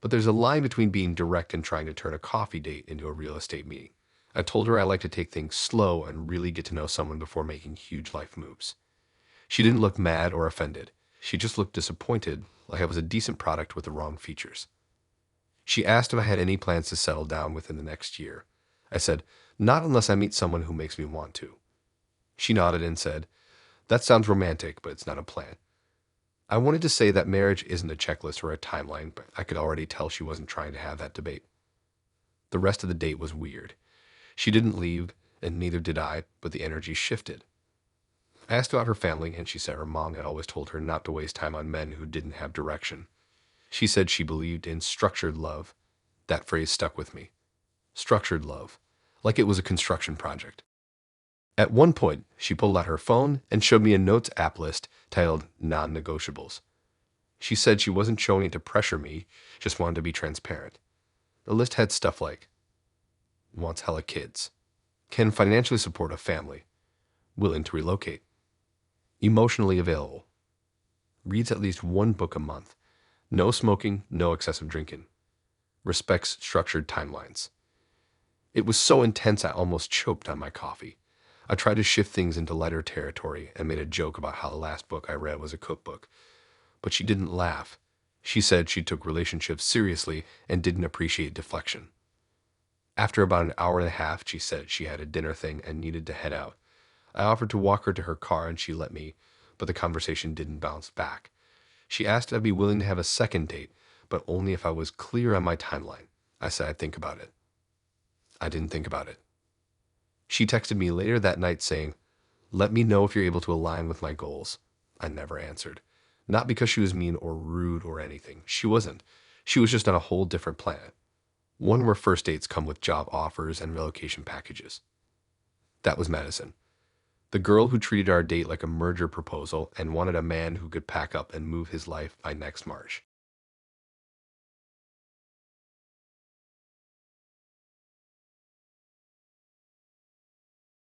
But there's a line between being direct and trying to turn a coffee date into a real estate meeting. I told her I like to take things slow and really get to know someone before making huge life moves. She didn't look mad or offended. She just looked disappointed, like I was a decent product with the wrong features. She asked if I had any plans to settle down within the next year. I said, "Not unless I meet someone who makes me want to." She nodded and said, "That sounds romantic, but it's not a plan." I wanted to say that marriage isn't a checklist or a timeline, but I could already tell she wasn't trying to have that debate. The rest of the date was weird. She didn't leave, and neither did I, but the energy shifted. I asked about her family, and she said her mom had always told her not to waste time on men who didn't have direction. She said she believed in structured love. That phrase stuck with me. Structured love, like it was a construction project. At one point, she pulled out her phone and showed me a notes app list titled Non-Negotiables. She said she wasn't showing it to pressure me, just wanted to be transparent. The list had stuff like, wants hella kids, can financially support a family, willing to relocate, emotionally available, reads at least one book a month, no smoking, no excessive drinking, respects structured timelines. It was so intense I almost choked on my coffee. I tried to shift things into lighter territory and made a joke about how the last book I read was a cookbook. But she didn't laugh. She said she took relationships seriously and didn't appreciate deflection. After about an hour and a half, she said she had a dinner thing and needed to head out. I offered to walk her to her car and she let me, but the conversation didn't bounce back. She asked if I'd be willing to have a second date, but only if I was clear on my timeline. I said I'd think about it. I didn't think about it. She texted me later that night saying, "Let me know if you're able to align with my goals." I never answered. Not because she was mean or rude or anything. She wasn't. She was just on a whole different planet. One where first dates come with job offers and relocation packages. That was Madison. The girl who treated our date like a merger proposal and wanted a man who could pack up and move his life by next March.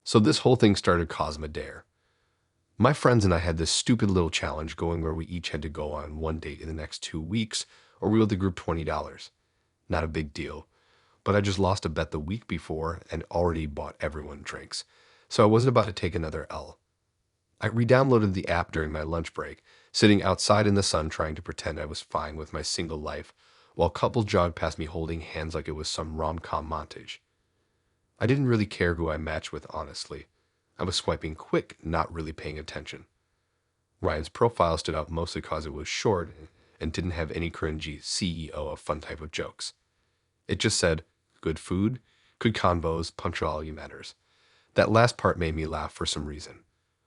So this whole thing started Cosma Dare. My friends and I had this stupid little challenge going where we each had to go on one date in the next 2 weeks, or we owed the group $20. Not a big deal, but I just lost a bet the week before and already bought everyone drinks, so I wasn't about to take another L. I re-downloaded the app during my lunch break, sitting outside in the sun trying to pretend I was fine with my single life, while couples jogged past me holding hands like it was some rom-com montage. I didn't really care who I matched with, honestly. I was swiping quick, not really paying attention. Ryan's profile stood out mostly because it was short and didn't have any cringy CEO of fun type of jokes. It just said, good food, good convos, punctuality matters. That last part made me laugh for some reason.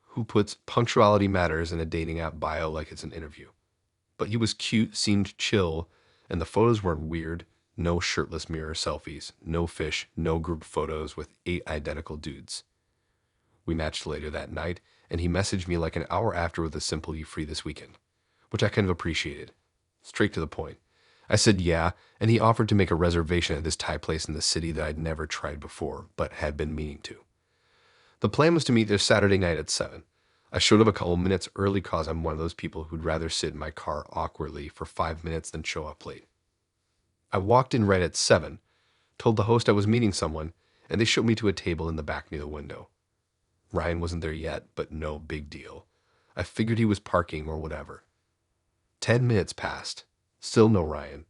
Who puts punctuality matters in a dating app bio like it's an interview? But he was cute, seemed chill, and the photos weren't weird. No shirtless mirror selfies, no fish, no group photos with 8 identical dudes. We matched later that night, and he messaged me like an hour after with a simple "you free this weekend," which I kind of appreciated. Straight to the point. I said yeah, and he offered to make a reservation at this Thai place in the city that I'd never tried before, but had been meaning to. The plan was to meet there Saturday night at 7. I showed up a couple minutes early cause I'm one of those people who'd rather sit in my car awkwardly for 5 minutes than show up late. I walked in right at 7, told the host I was meeting someone, and they showed me to a table in the back near the window. Ryan wasn't there yet, but no big deal. I figured he was parking or whatever. 10 minutes passed. Still no Ryan.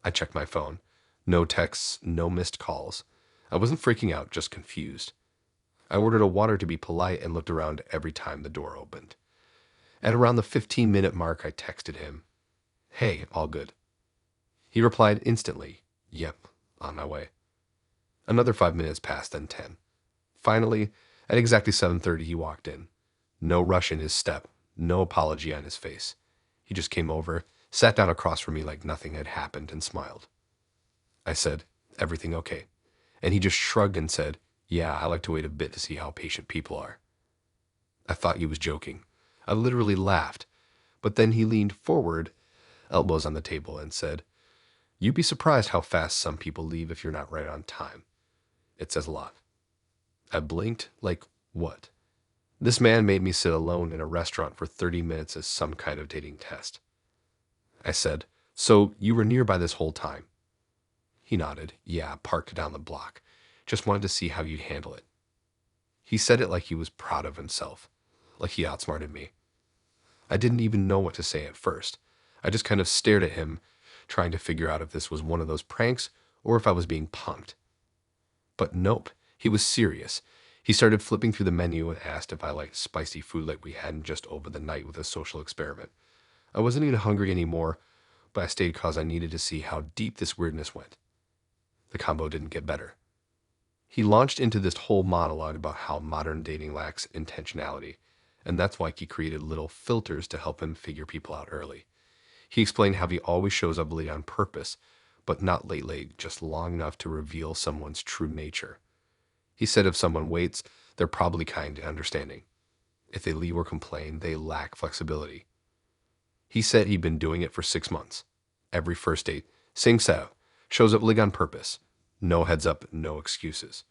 I checked my phone. No texts, no missed calls. I wasn't freaking out, just confused. I ordered a water to be polite and looked around every time the door opened. At around the 15-minute mark, I texted him, "Hey, all good." He replied instantly, "Yep, on my way." Another 5 minutes passed, then 10. Finally, at exactly 7:30, he walked in. No rush in his step, no apology on his face. He just came over, sat down across from me like nothing had happened, and smiled. I said, "Everything okay?" And he just shrugged and said, "Yeah, I like to wait a bit to see how patient people are." I thought he was joking. I literally laughed. But then he leaned forward, elbows on the table, and said, "You'd be surprised how fast some people leave if you're not right on time. It says a lot." I blinked, like, what? This man made me sit alone in a restaurant for 30 minutes as some kind of dating test. I said, "So you were nearby this whole time?" He nodded. "Yeah, parked down the block. Just wanted to see how you'd handle it." He said it like he was proud of himself, like he outsmarted me. I didn't even know what to say at first. I just kind of stared at him, trying to figure out if this was one of those pranks or if I was being punked. But nope, he was serious. He started flipping through the menu and asked if I liked spicy food like we hadn't just over the night with a social experiment. I wasn't even hungry anymore, but I stayed cause I needed to see how deep this weirdness went. The combo didn't get better. He launched into this whole monologue about how modern dating lacks intentionality, and that's why he created little filters to help him figure people out early. He explained how he always shows up late on purpose, but not late, just long enough to reveal someone's true nature. He said if someone waits, they're probably kind and understanding. If they leave or complain, they lack flexibility. He said he'd been doing it for 6 months. Every first date, same setup, shows up late on purpose. No heads up, no excuses.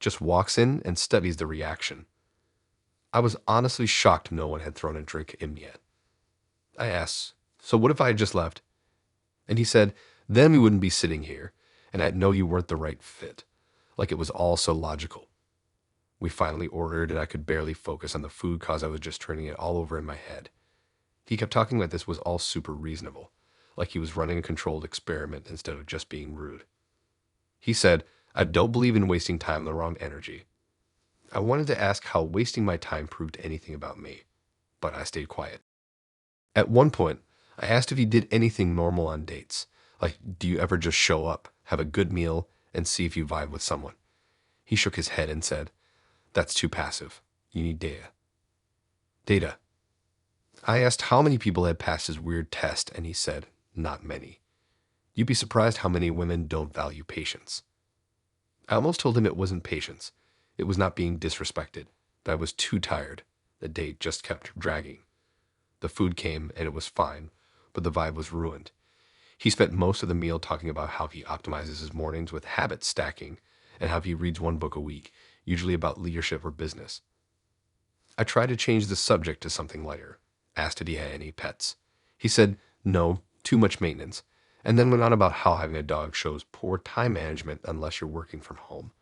Just walks in and studies the reaction. I was honestly shocked no one had thrown a drink in yet. I asked, "So what if I had just left?" And he said, "Then we wouldn't be sitting here, and I'd know you weren't the right fit." Like it was all so logical. We finally ordered, and I could barely focus on the food cause I was just turning it all over in my head. He kept talking like this was all super reasonable, like he was running a controlled experiment instead of just being rude. He said, I don't believe in wasting time on the wrong energy. I wanted to ask how wasting my time proved anything about me, but I stayed quiet. At one point, I asked if he did anything normal on dates. Like, do you ever just show up, have a good meal, and see if you vibe with someone? He shook his head and said, "That's too passive. You need data." Data. I asked how many people had passed his weird test, and he said, "Not many. You'd be surprised how many women don't value patience." I almost told him it wasn't patience. It was not being disrespected, but I was too tired. The date just kept dragging. The food came, and it was fine, but the vibe was ruined. He spent most of the meal talking about how he optimizes his mornings with habit stacking and how he reads one book a week, usually about leadership or business. I tried to change the subject to something lighter, asked if he had any pets. He said, "No, too much maintenance," and then went on about how having a dog shows poor time management unless you're working from home.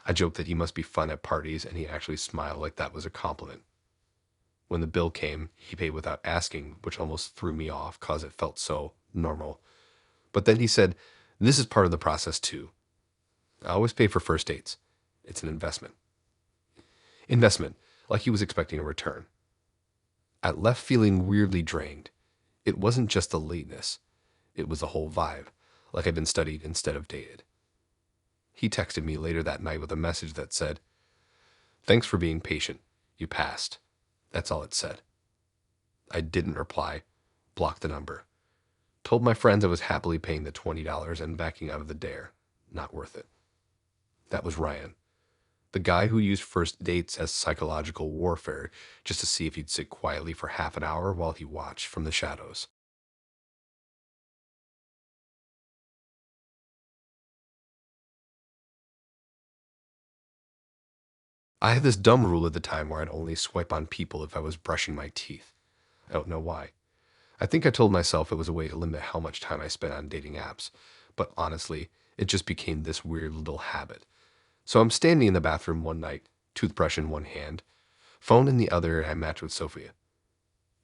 I joked that he must be fun at parties, and he actually smiled like that was a compliment. When the bill came, he paid without asking, which almost threw me off cause it felt so normal. But then he said, "This is part of the process too. I always pay for first dates. It's an investment." Investment, like he was expecting a return. I left feeling weirdly drained. It wasn't just the lateness. It was the whole vibe, like I'd been studied instead of dated. He texted me later that night with a message that said, "Thanks for being patient. You passed." That's all it said. I didn't reply, blocked the number. Told my friends I was happily paying the $20 and backing out of the dare. Not worth it. That was Ryan, the guy who used first dates as psychological warfare just to see if he'd sit quietly for half an hour while he watched from the shadows. I had this dumb rule at the time where I'd only swipe on people if I was brushing my teeth. I don't know why. I think I told myself it was a way to limit how much time I spent on dating apps, but honestly, it just became this weird little habit. So I'm standing in the bathroom one night, toothbrush in one hand, phone in the other, and I matched with Sophia.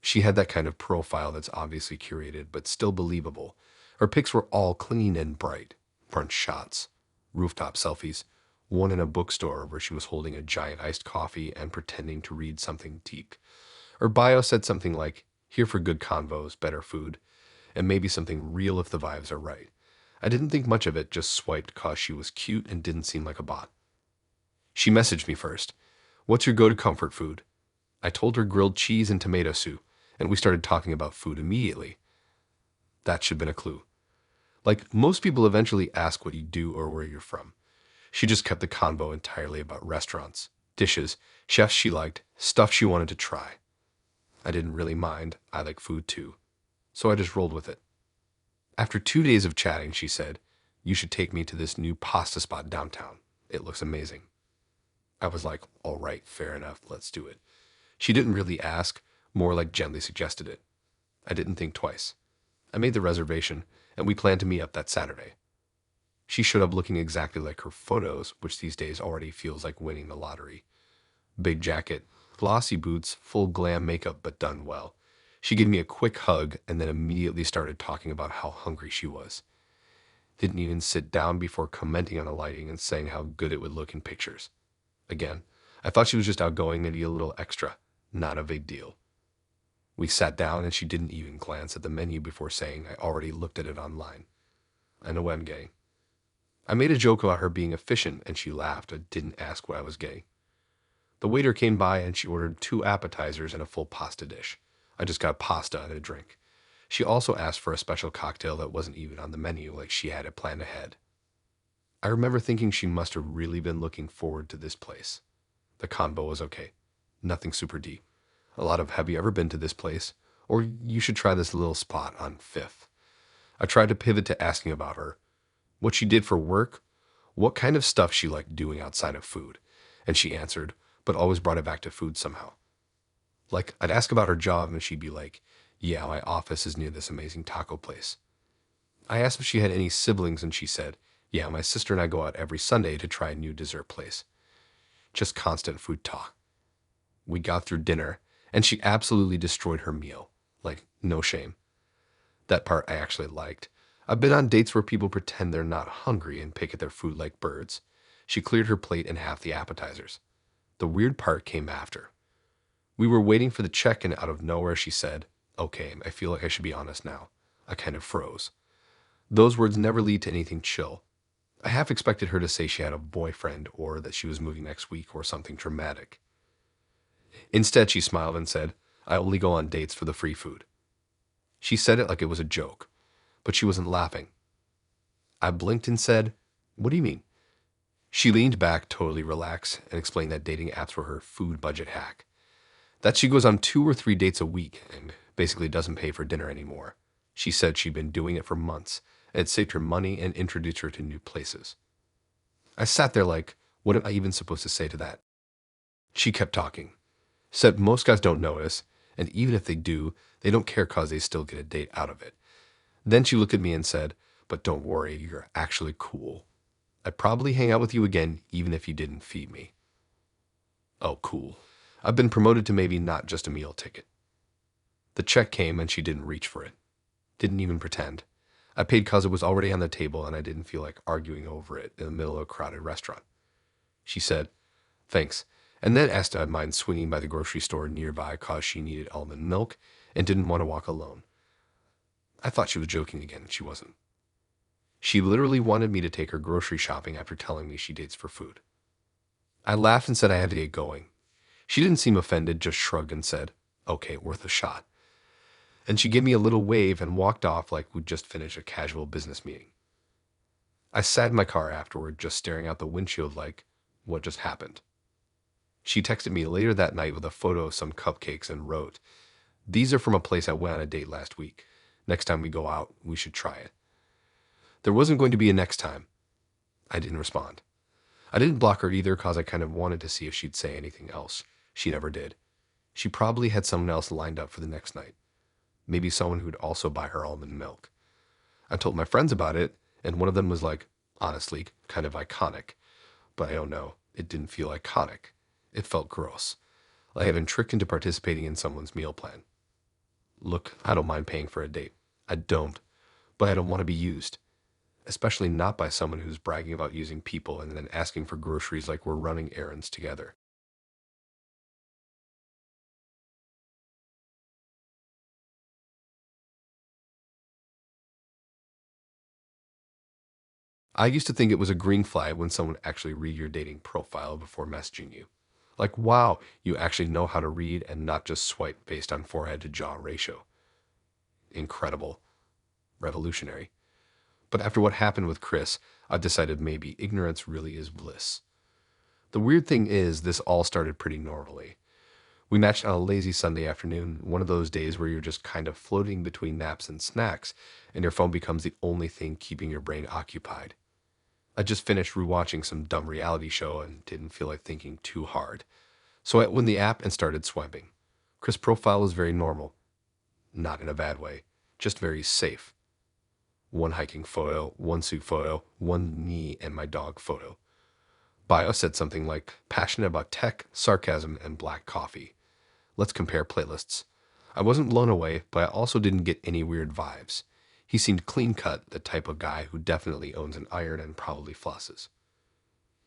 She had that kind of profile that's obviously curated, but still believable. Her pics were all clean and bright. Brunch shots, rooftop selfies, one in a bookstore where she was holding a giant iced coffee and pretending to read something deep. Her bio said something like, "Here for good convos, better food, and maybe something real if the vibes are right." I didn't think much of it, just swiped cause she was cute and didn't seem like a bot. She messaged me first. "What's your go-to comfort food?" I told her grilled cheese and tomato soup, and we started talking about food immediately. That should have been a clue. Like, most people eventually ask what you do or where you're from. She just kept the convo entirely about restaurants, dishes, chefs she liked, stuff she wanted to try. I didn't really mind. I like food too. So I just rolled with it. After 2 days of chatting, she said, "You should take me to this new pasta spot downtown. It looks amazing." I was like, "All right, fair enough, let's do it." She didn't really ask, more like gently suggested it. I didn't think twice. I made the reservation, and we planned to meet up that Saturday. She showed up looking exactly like her photos, which these days already feels like winning the lottery. Big jacket, glossy boots, full glam makeup, but done well. She gave me a quick hug and then immediately started talking about how hungry she was. Didn't even sit down before commenting on the lighting and saying how good it would look in pictures. Again, I thought she was just outgoing and eat a little extra. Not a big deal. We sat down and she didn't even glance at the menu before saying I already looked at it online. I know I'm gay. I made a joke about her being efficient and she laughed and didn't ask why I was gay. The waiter came by and she ordered 2 appetizers and a full pasta dish. I just got pasta and a drink. She also asked for a special cocktail that wasn't even on the menu, like she had it planned ahead. I remember thinking she must have really been looking forward to this place. The convo was okay. Nothing super deep. A lot of "have you ever been to this place?" or "you should try this little spot on 5th." I tried to pivot to asking about her, what she did for work, what kind of stuff she liked doing outside of food, and she answered, but always brought it back to food somehow. Like, I'd ask about her job and she'd be like, "Yeah, my office is near this amazing taco place." I asked if she had any siblings and she said, "Yeah, my sister and I go out every Sunday to try a new dessert place." Just constant food talk. We got through dinner and she absolutely destroyed her meal. Like, no shame. That part I actually liked. I've been on dates where people pretend they're not hungry and pick at their food like birds. She cleared her plate and half the appetizers. The weird part came after. We were waiting for the check, and out of nowhere she said, "Okay, I feel like I should be honest now." I kind of froze. Those words never lead to anything chill. I half expected her to say she had a boyfriend or that she was moving next week or something dramatic. Instead, she smiled and said, "I only go on dates for the free food." She said it like it was a joke, but she wasn't laughing. I blinked and said, "What do you mean?" She leaned back, totally relaxed, and explained that dating apps were her food budget hack. That she goes on 2 or 3 dates a week and basically doesn't pay for dinner anymore. She said she'd been doing it for months, and it saved her money and introduced her to new places. I sat there like, what am I even supposed to say to that? She kept talking. Said most guys don't notice, and even if they do, they don't care cause they still get a date out of it. Then she looked at me and said, "But don't worry, you're actually cool. I'd probably hang out with you again even if you didn't feed me." Oh, cool. I've been promoted to maybe not just a meal ticket. The check came and she didn't reach for it. Didn't even pretend. I paid cause it was already on the table and I didn't feel like arguing over it in the middle of a crowded restaurant. She said, "Thanks," and then asked if I'd mind swinging by the grocery store nearby cause she needed almond milk and didn't want to walk alone. I thought she was joking again, and she wasn't. She literally wanted me to take her grocery shopping after telling me she dates for food. I laughed and said I had to get going. She didn't seem offended, just shrugged and said, "Okay, worth a shot." And she gave me a little wave and walked off like we'd just finished a casual business meeting. I sat in my car afterward, just staring out the windshield like, what just happened? She texted me later that night with a photo of some cupcakes and wrote, "These are from a place I went on a date last week. Next time we go out, we should try it." There wasn't going to be a next time. I didn't respond. I didn't block her either cause I kind of wanted to see if she'd say anything else. She never did. She probably had someone else lined up for the next night. Maybe someone who'd also buy her almond milk. I told my friends about it, and one of them was like, honestly, kind of iconic. But I don't know, it didn't feel iconic. It felt gross. Like I'd been tricked into participating in someone's meal plan. Look, I don't mind paying for a date. I don't. But I don't want to be used. Especially not by someone who's bragging about using people and then asking for groceries like we're running errands together. I used to think it was a green flag when someone actually read your dating profile before messaging you. Like, wow, you actually know how to read and not just swipe based on forehead to jaw ratio. Incredible. Revolutionary. But after what happened with Chris, I've decided maybe ignorance really is bliss. The weird thing is, this all started pretty normally. We matched on a lazy Sunday afternoon, one of those days where you're just kind of floating between naps and snacks, and your phone becomes the only thing keeping your brain occupied. I just finished rewatching some dumb reality show and didn't feel like thinking too hard. So I opened the app and started swiping. Chris' profile was very normal. Not in a bad way, just very safe. One hiking photo, one suit photo, one me and my dog photo. Bio said something like, passionate about tech, sarcasm, and black coffee. Let's compare playlists. I wasn't blown away, but I also didn't get any weird vibes. He seemed clean-cut, the type of guy who definitely owns an iron and probably flosses.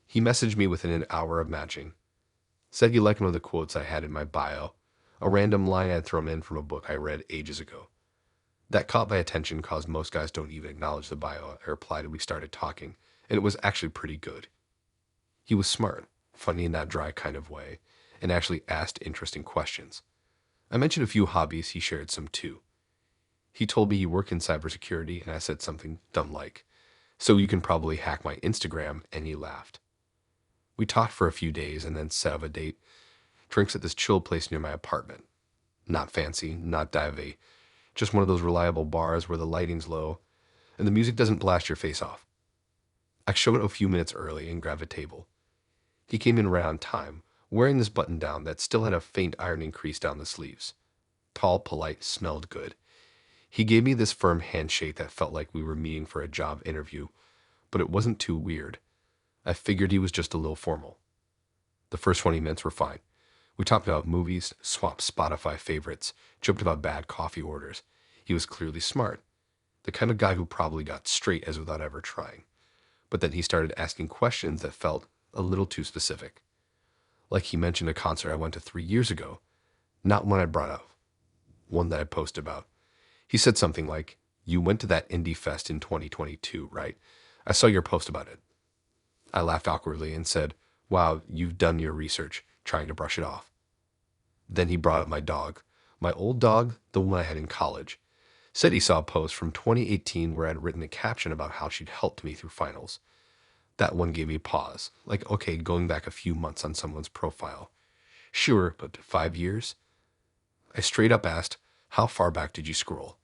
He messaged me within an hour of matching. Said he liked one of the quotes I had in my bio, a random line I'd thrown in from a book I read ages ago. That caught my attention cause most guys don't even acknowledge the bio I replied and we started talking, and it was actually pretty good. He was smart, funny in that dry kind of way, and actually asked interesting questions. I mentioned a few hobbies, he shared some too. He told me he worked in cybersecurity, and I said something dumb like, "So you can probably hack my Instagram," and he laughed. We talked for a few days and then set up a date, drinks at this chill place near my apartment. Not fancy, not divey, just one of those reliable bars where the lighting's low and the music doesn't blast your face off. I showed up a few minutes early and grabbed a table. He came in right on time, wearing this button down that still had a faint ironing crease down the sleeves. Tall, polite, smelled good. He gave me this firm handshake that felt like we were meeting for a job interview, but it wasn't too weird. I figured he was just a little formal. The first 20 minutes were fine. We talked about movies, swapped Spotify favorites, joked about bad coffee orders. He was clearly smart. The kind of guy who probably got straight as without ever trying. But then he started asking questions that felt a little too specific. Like he mentioned a concert I went to 3 years ago, not one I brought up, one that I posted about. He said something like, "You went to that indie fest in 2022, right? I saw your post about it." I laughed awkwardly and said, "Wow, you've done your research," trying to brush it off. Then he brought up my dog, my old dog, the one I had in college. Said he saw a post from 2018 where I'd written a caption about how she'd helped me through finals. That one gave me pause, like, okay, going back a few months on someone's profile. Sure, but 5 years? I straight up asked, "How far back did you scroll?"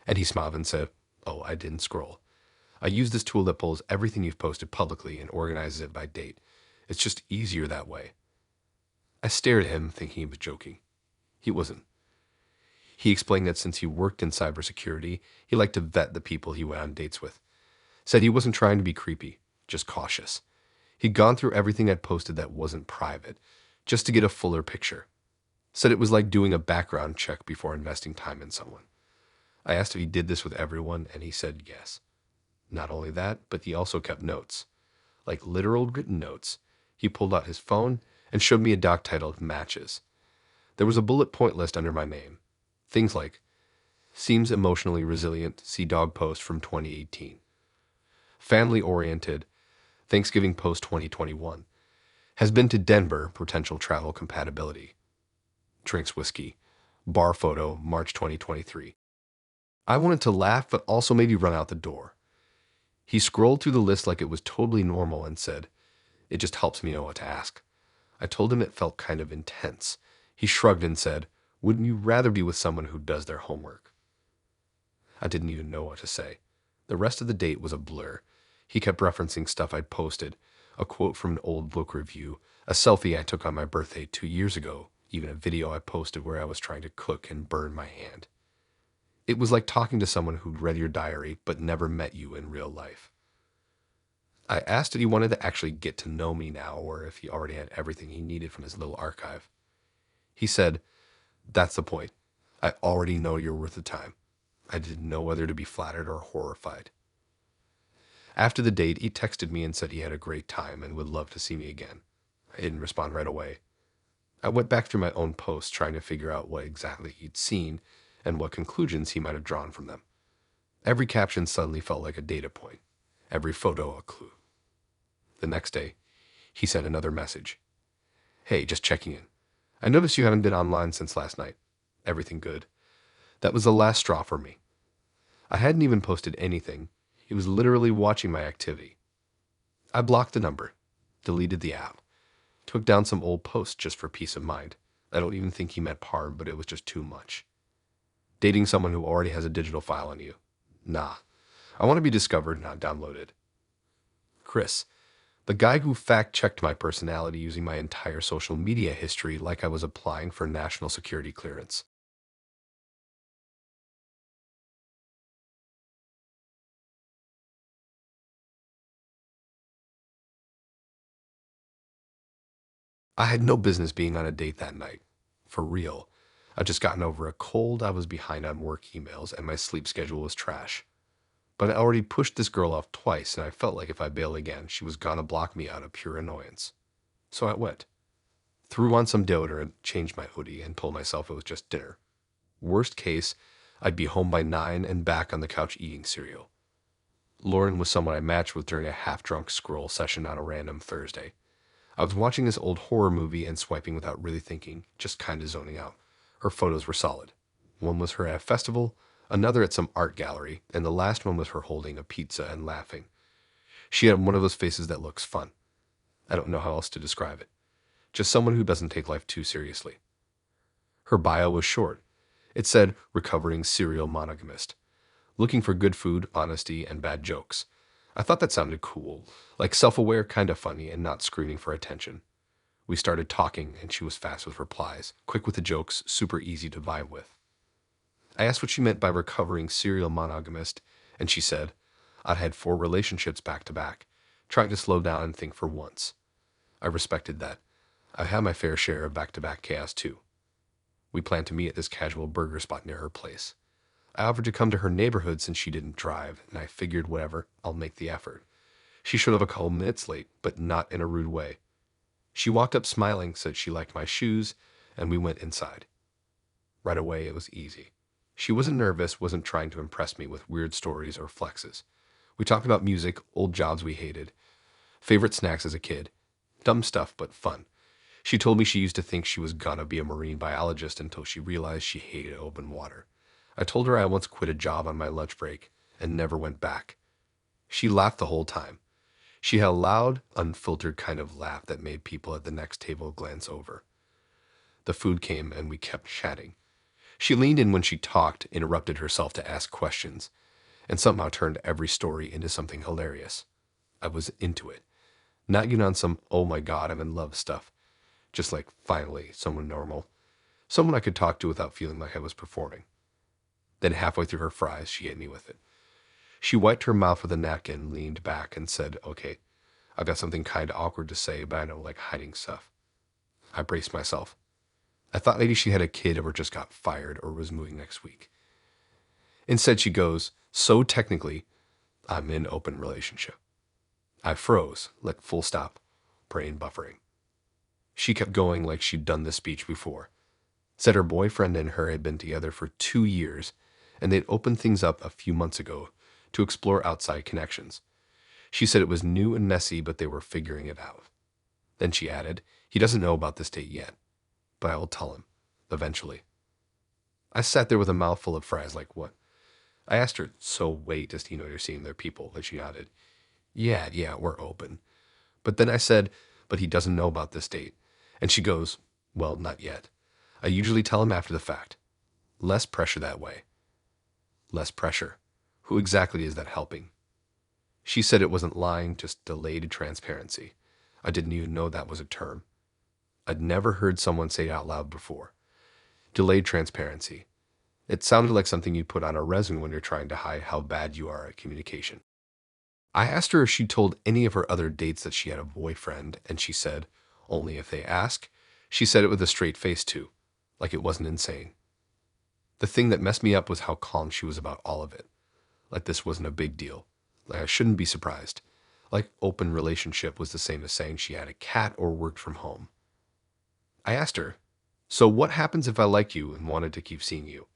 And he smiled and said, "Oh, I didn't scroll. I use this tool that pulls everything you've posted publicly and organizes it by date. It's just easier that way." I stared at him, thinking he was joking. He wasn't. He explained that since he worked in cybersecurity, he liked to vet the people he went on dates with. Said he wasn't trying to be creepy, just cautious. He'd gone through everything I'd posted that wasn't private, just to get a fuller picture. Said it was like doing a background check before investing time in someone. I asked if he did this with everyone, and he said yes. Not only that, but he also kept notes. Like literal written notes. He pulled out his phone and showed me a doc titled Matches. There was a bullet point list under my name. Things like, seems emotionally resilient, see dog post from 2018. Family oriented, Thanksgiving post 2021. Has been to Denver, potential travel compatibility. Drinks whiskey. Bar photo, March 2023. I wanted to laugh, but also maybe run out the door. He scrolled through the list like it was totally normal and said, "It just helps me know what to ask." I told him it felt kind of intense. He shrugged and said, "Wouldn't you rather be with someone who does their homework?" I didn't even know what to say. The rest of the date was a blur. He kept referencing stuff I'd posted, a quote from an old book review, a selfie I took on my birthday 2 years ago, even a video I posted where I was trying to cook and burn my hand. It was like talking to someone who'd read your diary but never met you in real life. I asked if he wanted to actually get to know me now or if he already had everything he needed from his little archive. He said, "That's the point. I already know you're worth the time." I didn't know whether to be flattered or horrified. After the date, he texted me and said he had a great time and would love to see me again. I didn't respond right away. I went back through my own posts trying to figure out what exactly he'd seen and what conclusions he might have drawn from them. Every caption suddenly felt like a data point, every photo a clue. The next day, he sent another message. "Hey, just checking in. I noticed you haven't been online since last night. Everything good?" That was the last straw for me. I hadn't even posted anything. He was literally watching my activity. I blocked the number, deleted the app, took down some old posts just for peace of mind. I don't even think he meant harm, but it was just too much. Dating someone who already has a digital file on you. Nah. I want to be discovered, not downloaded. Chris, the guy who fact-checked my personality using my entire social media history like I was applying for national security clearance. I had no business being on a date that night. For real. I'd just gotten over a cold, I was behind on work emails, and my sleep schedule was trash. But I already pushed this girl off twice, and I felt like if I bailed again, she was gonna block me out of pure annoyance. So I went. Threw on some deodorant, changed my hoodie, and told myself it was just dinner. Worst case, I'd be home by 9 and back on the couch eating cereal. Lauren was someone I matched with during a half-drunk scroll session on a random Thursday. I was watching this old horror movie and swiping without really thinking, just kind of zoning out. Her photos were solid. One was her at a festival, another at some art gallery, and the last one was her holding a pizza and laughing. She had one of those faces that looks fun. I don't know how else to describe it. Just someone who doesn't take life too seriously. Her bio was short. It said, recovering serial monogamist. Looking for good food, honesty, and bad jokes. I thought that sounded cool, like self-aware, kind of funny, and not screaming for attention. We started talking, and she was fast with replies, quick with the jokes, super easy to vibe with. I asked what she meant by recovering serial monogamist, and she said, "I'd had 4 relationships back to back, trying to slow down and think for once." I respected that. I had my fair share of back-to-back chaos too. We planned to meet at this casual burger spot near her place. I offered to come to her neighborhood since she didn't drive, and I figured whatever, I'll make the effort. She showed up a couple minutes late, but not in a rude way. She walked up smiling, said she liked my shoes, and we went inside. Right away, it was easy. She wasn't nervous, wasn't trying to impress me with weird stories or flexes. We talked about music, old jobs we hated, favorite snacks as a kid. Dumb stuff, but fun. She told me she used to think she was gonna be a marine biologist until she realized she hated open water. I told her I once quit a job on my lunch break and never went back. She laughed the whole time. She had a loud, unfiltered kind of laugh that made people at the next table glance over. The food came and we kept chatting. She leaned in when she talked, interrupted herself to ask questions, and somehow turned every story into something hilarious. I was into it. Not on some, oh my god, I'm in love stuff. Just like, finally, someone normal. Someone I could talk to without feeling like I was performing. Then halfway through her fries, she hit me with it. She wiped her mouth with a napkin, leaned back, and said, okay, I've got something kind of awkward to say, but I don't like hiding stuff. I braced myself. I thought maybe she had a kid or just got fired or was moving next week. Instead, she goes, so technically, I'm in an open relationship. I froze, like full stop, brain buffering. She kept going like she'd done this speech before. Said her boyfriend and her had been together for 2 years, and they'd opened things up a few months ago to explore outside connections. She said it was new and messy, but they were figuring it out. Then she added, he doesn't know about this date yet, but I will tell him, eventually. I sat there with a mouthful of fries like, what? I asked her, so wait, does he know you're seeing their people? And she nodded. Yeah, we're open. But then I said, but he doesn't know about this date. And she goes, well, not yet. I usually tell him after the fact. Less pressure that way. Less pressure. Who exactly is that helping? She said it wasn't lying, just delayed transparency. I didn't even know that was a term. I'd never heard someone say it out loud before. Delayed transparency. It sounded like something you'd put on a resume when you're trying to hide how bad you are at communication. I asked her if she told any of her other dates that she had a boyfriend, and she said, only if they ask. She said it with a straight face too, like it wasn't insane. The thing that messed me up was how calm she was about all of it. Like this wasn't a big deal. Like I shouldn't be surprised. Like open relationship was the same as saying she had a cat or worked from home. I asked her, so what happens if I like you and wanted to keep seeing you?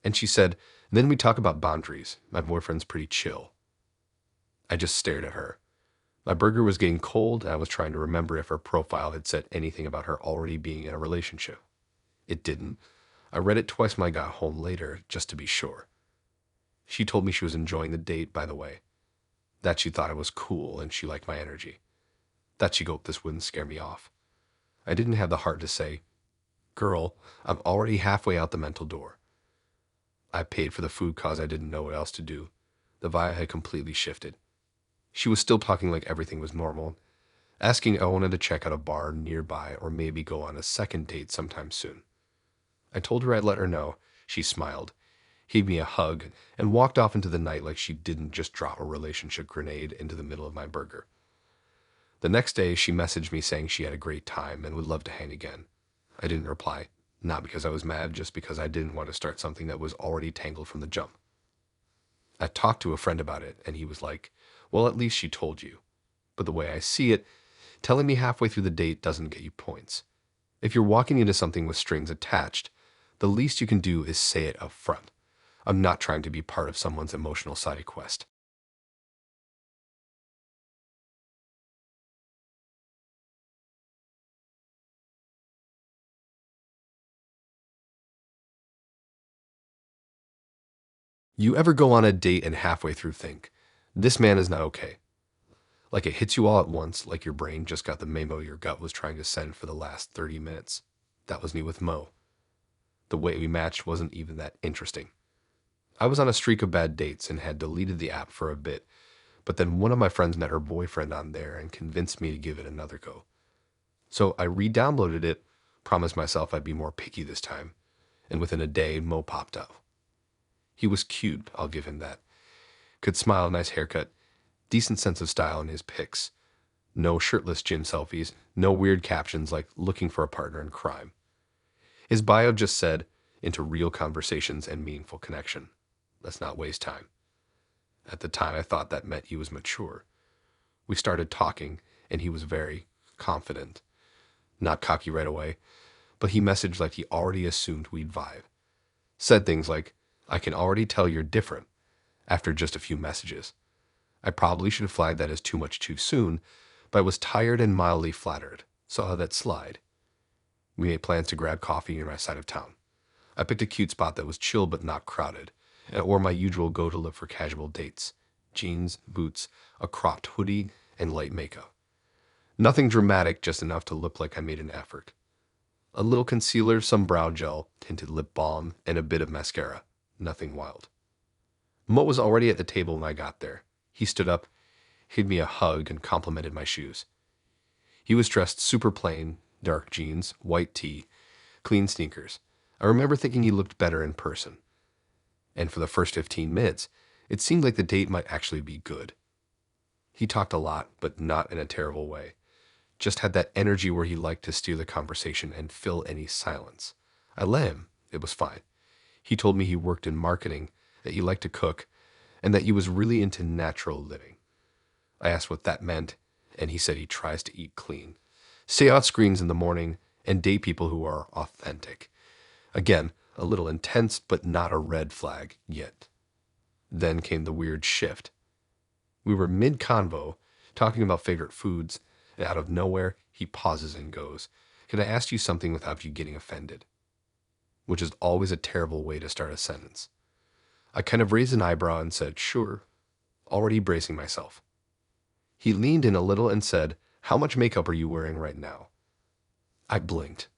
And she said, then we talk about boundaries. My boyfriend's pretty chill. I just stared at her. My burger was getting cold, and I was trying to remember if her profile had said anything about her already being in a relationship. It didn't. I read it twice when I got home later, just to be sure. She told me she was enjoying the date, by the way. That she thought I was cool and she liked my energy. That she hoped this wouldn't scare me off. I didn't have the heart to say, girl, I'm already halfway out the mental door. I paid for the food cause I didn't know what else to do. The vibe had completely shifted. She was still talking like everything was normal, asking if I wanted to check out a bar nearby or maybe go on a second date sometime soon. I told her I'd let her know. She smiled, gave me a hug, and walked off into the night like she didn't just drop a relationship grenade into the middle of my burger. The next day, she messaged me saying she had a great time and would love to hang again. I didn't reply, not because I was mad, just because I didn't want to start something that was already tangled from the jump. I talked to a friend about it, and he was like, well, at least she told you. But the way I see it, telling me halfway through the date doesn't get you points. If you're walking into something with strings attached, the least you can do is say it up front. I'm not trying to be part of someone's emotional side quest. You ever go on a date and halfway through think, this man is not okay? Like it hits you all at once, like your brain just got the memo your gut was trying to send for the last 30 minutes. That was me with Mo. The way we matched wasn't even that interesting. I was on a streak of bad dates and had deleted the app for a bit, but then one of my friends met her boyfriend on there and convinced me to give it another go. So I re-downloaded it, promised myself I'd be more picky this time, and within a day, Mo popped up. He was cute, I'll give him that. Could smile, nice haircut, decent sense of style in his pics. No shirtless gym selfies, no weird captions like looking for a partner in crime. His bio just said, into real conversations and meaningful connection. Let's not waste time. At the time, I thought that meant he was mature. We started talking, and he was very confident. Not cocky right away, but he messaged like he already assumed we'd vibe. Said things like, I can already tell you're different, after just a few messages. I probably should have flagged that as too much too soon, but I was tired and mildly flattered, so I let that slide. We made plans to grab coffee near my side of town. I picked a cute spot that was chill but not crowded, and I wore my usual go-to look for casual dates: jeans, boots, a cropped hoodie, and light makeup. Nothing dramatic, just enough to look like I made an effort. A little concealer, some brow gel, tinted lip balm, and a bit of mascara. Nothing wild. Mo was already at the table when I got there. He stood up, gave me a hug, and complimented my shoes. He was dressed super plain, dark jeans, white tee, clean sneakers. I remember thinking he looked better in person. And for the first 15 minutes, it seemed like the date might actually be good. He talked a lot, but not in a terrible way. Just had that energy where he liked to steer the conversation and fill any silence. I let him. It was fine. He told me he worked in marketing, that he liked to cook, and that he was really into natural living. I asked what that meant, and he said he tries to eat clean, stay off screens in the morning, and date people who are authentic. Again, a little intense, but not a red flag yet. Then came the weird shift. We were mid-convo, talking about favorite foods, and out of nowhere, he pauses and goes, "Can I ask you something without you getting offended?" Which is always a terrible way to start a sentence. I kind of raised an eyebrow and said, "Sure," already bracing myself. He leaned in a little and said, "How much makeup are you wearing right now?" I blinked.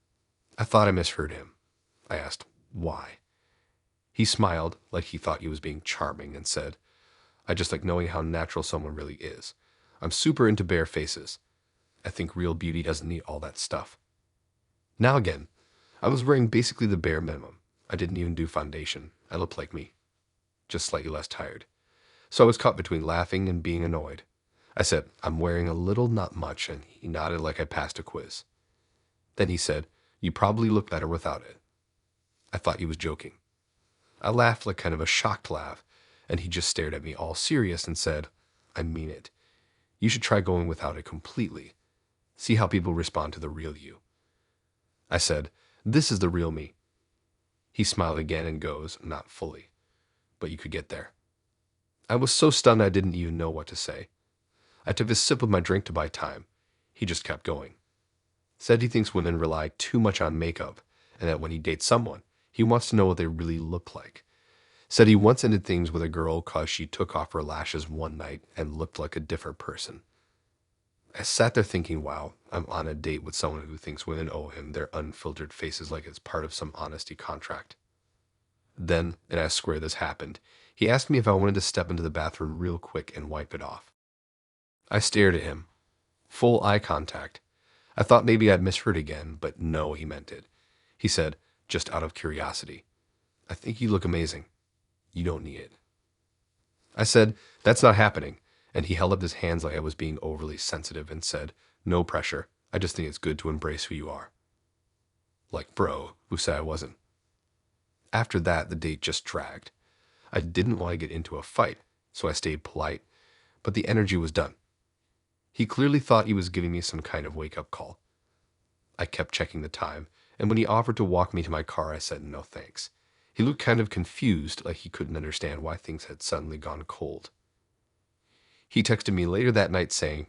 I thought I misheard him. I asked, "Why?" He smiled, like he thought he was being charming, and said, "I just like knowing how natural someone really is. I'm super into bare faces. I think real beauty doesn't need all that stuff." Now again, I was wearing basically the bare minimum. I didn't even do foundation. I looked like me, just slightly less tired. So I was caught between laughing and being annoyed. I said, "I'm wearing a little, not much," and he nodded like I passed a quiz. Then he said, "You probably look better without it." I thought he was joking. I laughed like kind of a shocked laugh, and he just stared at me all serious and said, "I mean it. You should try going without it completely. See how people respond to the real you." I said, "This is the real me." He smiled again and goes, "Not fully, but you could get there." I was so stunned I didn't even know what to say. I took a sip of my drink to buy time. He just kept going. Said he thinks women rely too much on makeup, and that when he dates someone, he wants to know what they really look like. Said he once ended things with a girl cause she took off her lashes one night and looked like a different person. I sat there thinking, wow, I'm on a date with someone who thinks women owe him their unfiltered faces like it's part of some honesty contract. Then, and as square this happened, he asked me if I wanted to step into the bathroom real quick and wipe it off. I stared at him. Full eye contact. I thought maybe I'd misheard again, but no, he meant it. He said, just out of curiosity, "I think you look amazing. You don't need it." I said, "That's not happening." And he held up his hands like I was being overly sensitive and said, "No pressure. I just think it's good to embrace who you are." Like, bro, who said I wasn't? After that, the date just dragged. I didn't want to get into a fight, so I stayed polite, but the energy was done. He clearly thought he was giving me some kind of wake-up call. I kept checking the time, and when he offered to walk me to my car, I said no thanks. He looked kind of confused, like he couldn't understand why things had suddenly gone cold. He texted me later that night saying,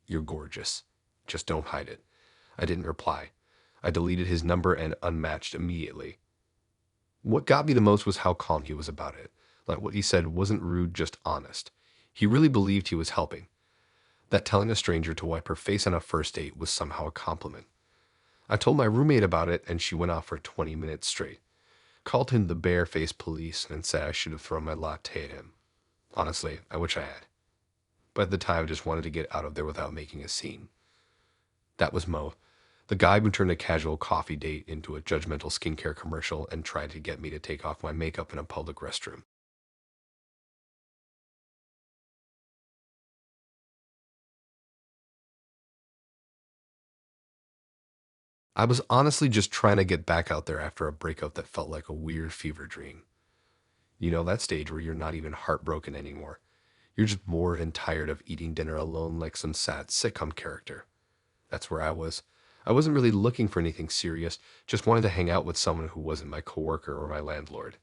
"You're gorgeous. Just don't hide it." I didn't reply. I deleted his number and unmatched immediately. What got me the most was how calm he was about it. Like what he said wasn't rude, just honest. He really believed he was helping. That telling a stranger to wipe her face on a first date was somehow a compliment. I told my roommate about it, and she went off for 20 minutes straight. Called him the bare-faced police and said I should have thrown my latte at him. Honestly, I wish I had. But at the time, I just wanted to get out of there without making a scene. That was Mo, the guy who turned a casual coffee date into a judgmental skincare commercial and tried to get me to take off my makeup in a public restroom. I was honestly just trying to get back out there after a breakup that felt like a weird fever dream. You know, that stage where you're not even heartbroken anymore. You're just bored and tired of eating dinner alone like some sad sitcom character. That's where I was. I wasn't really looking for anything serious, just wanted to hang out with someone who wasn't my coworker or my landlord.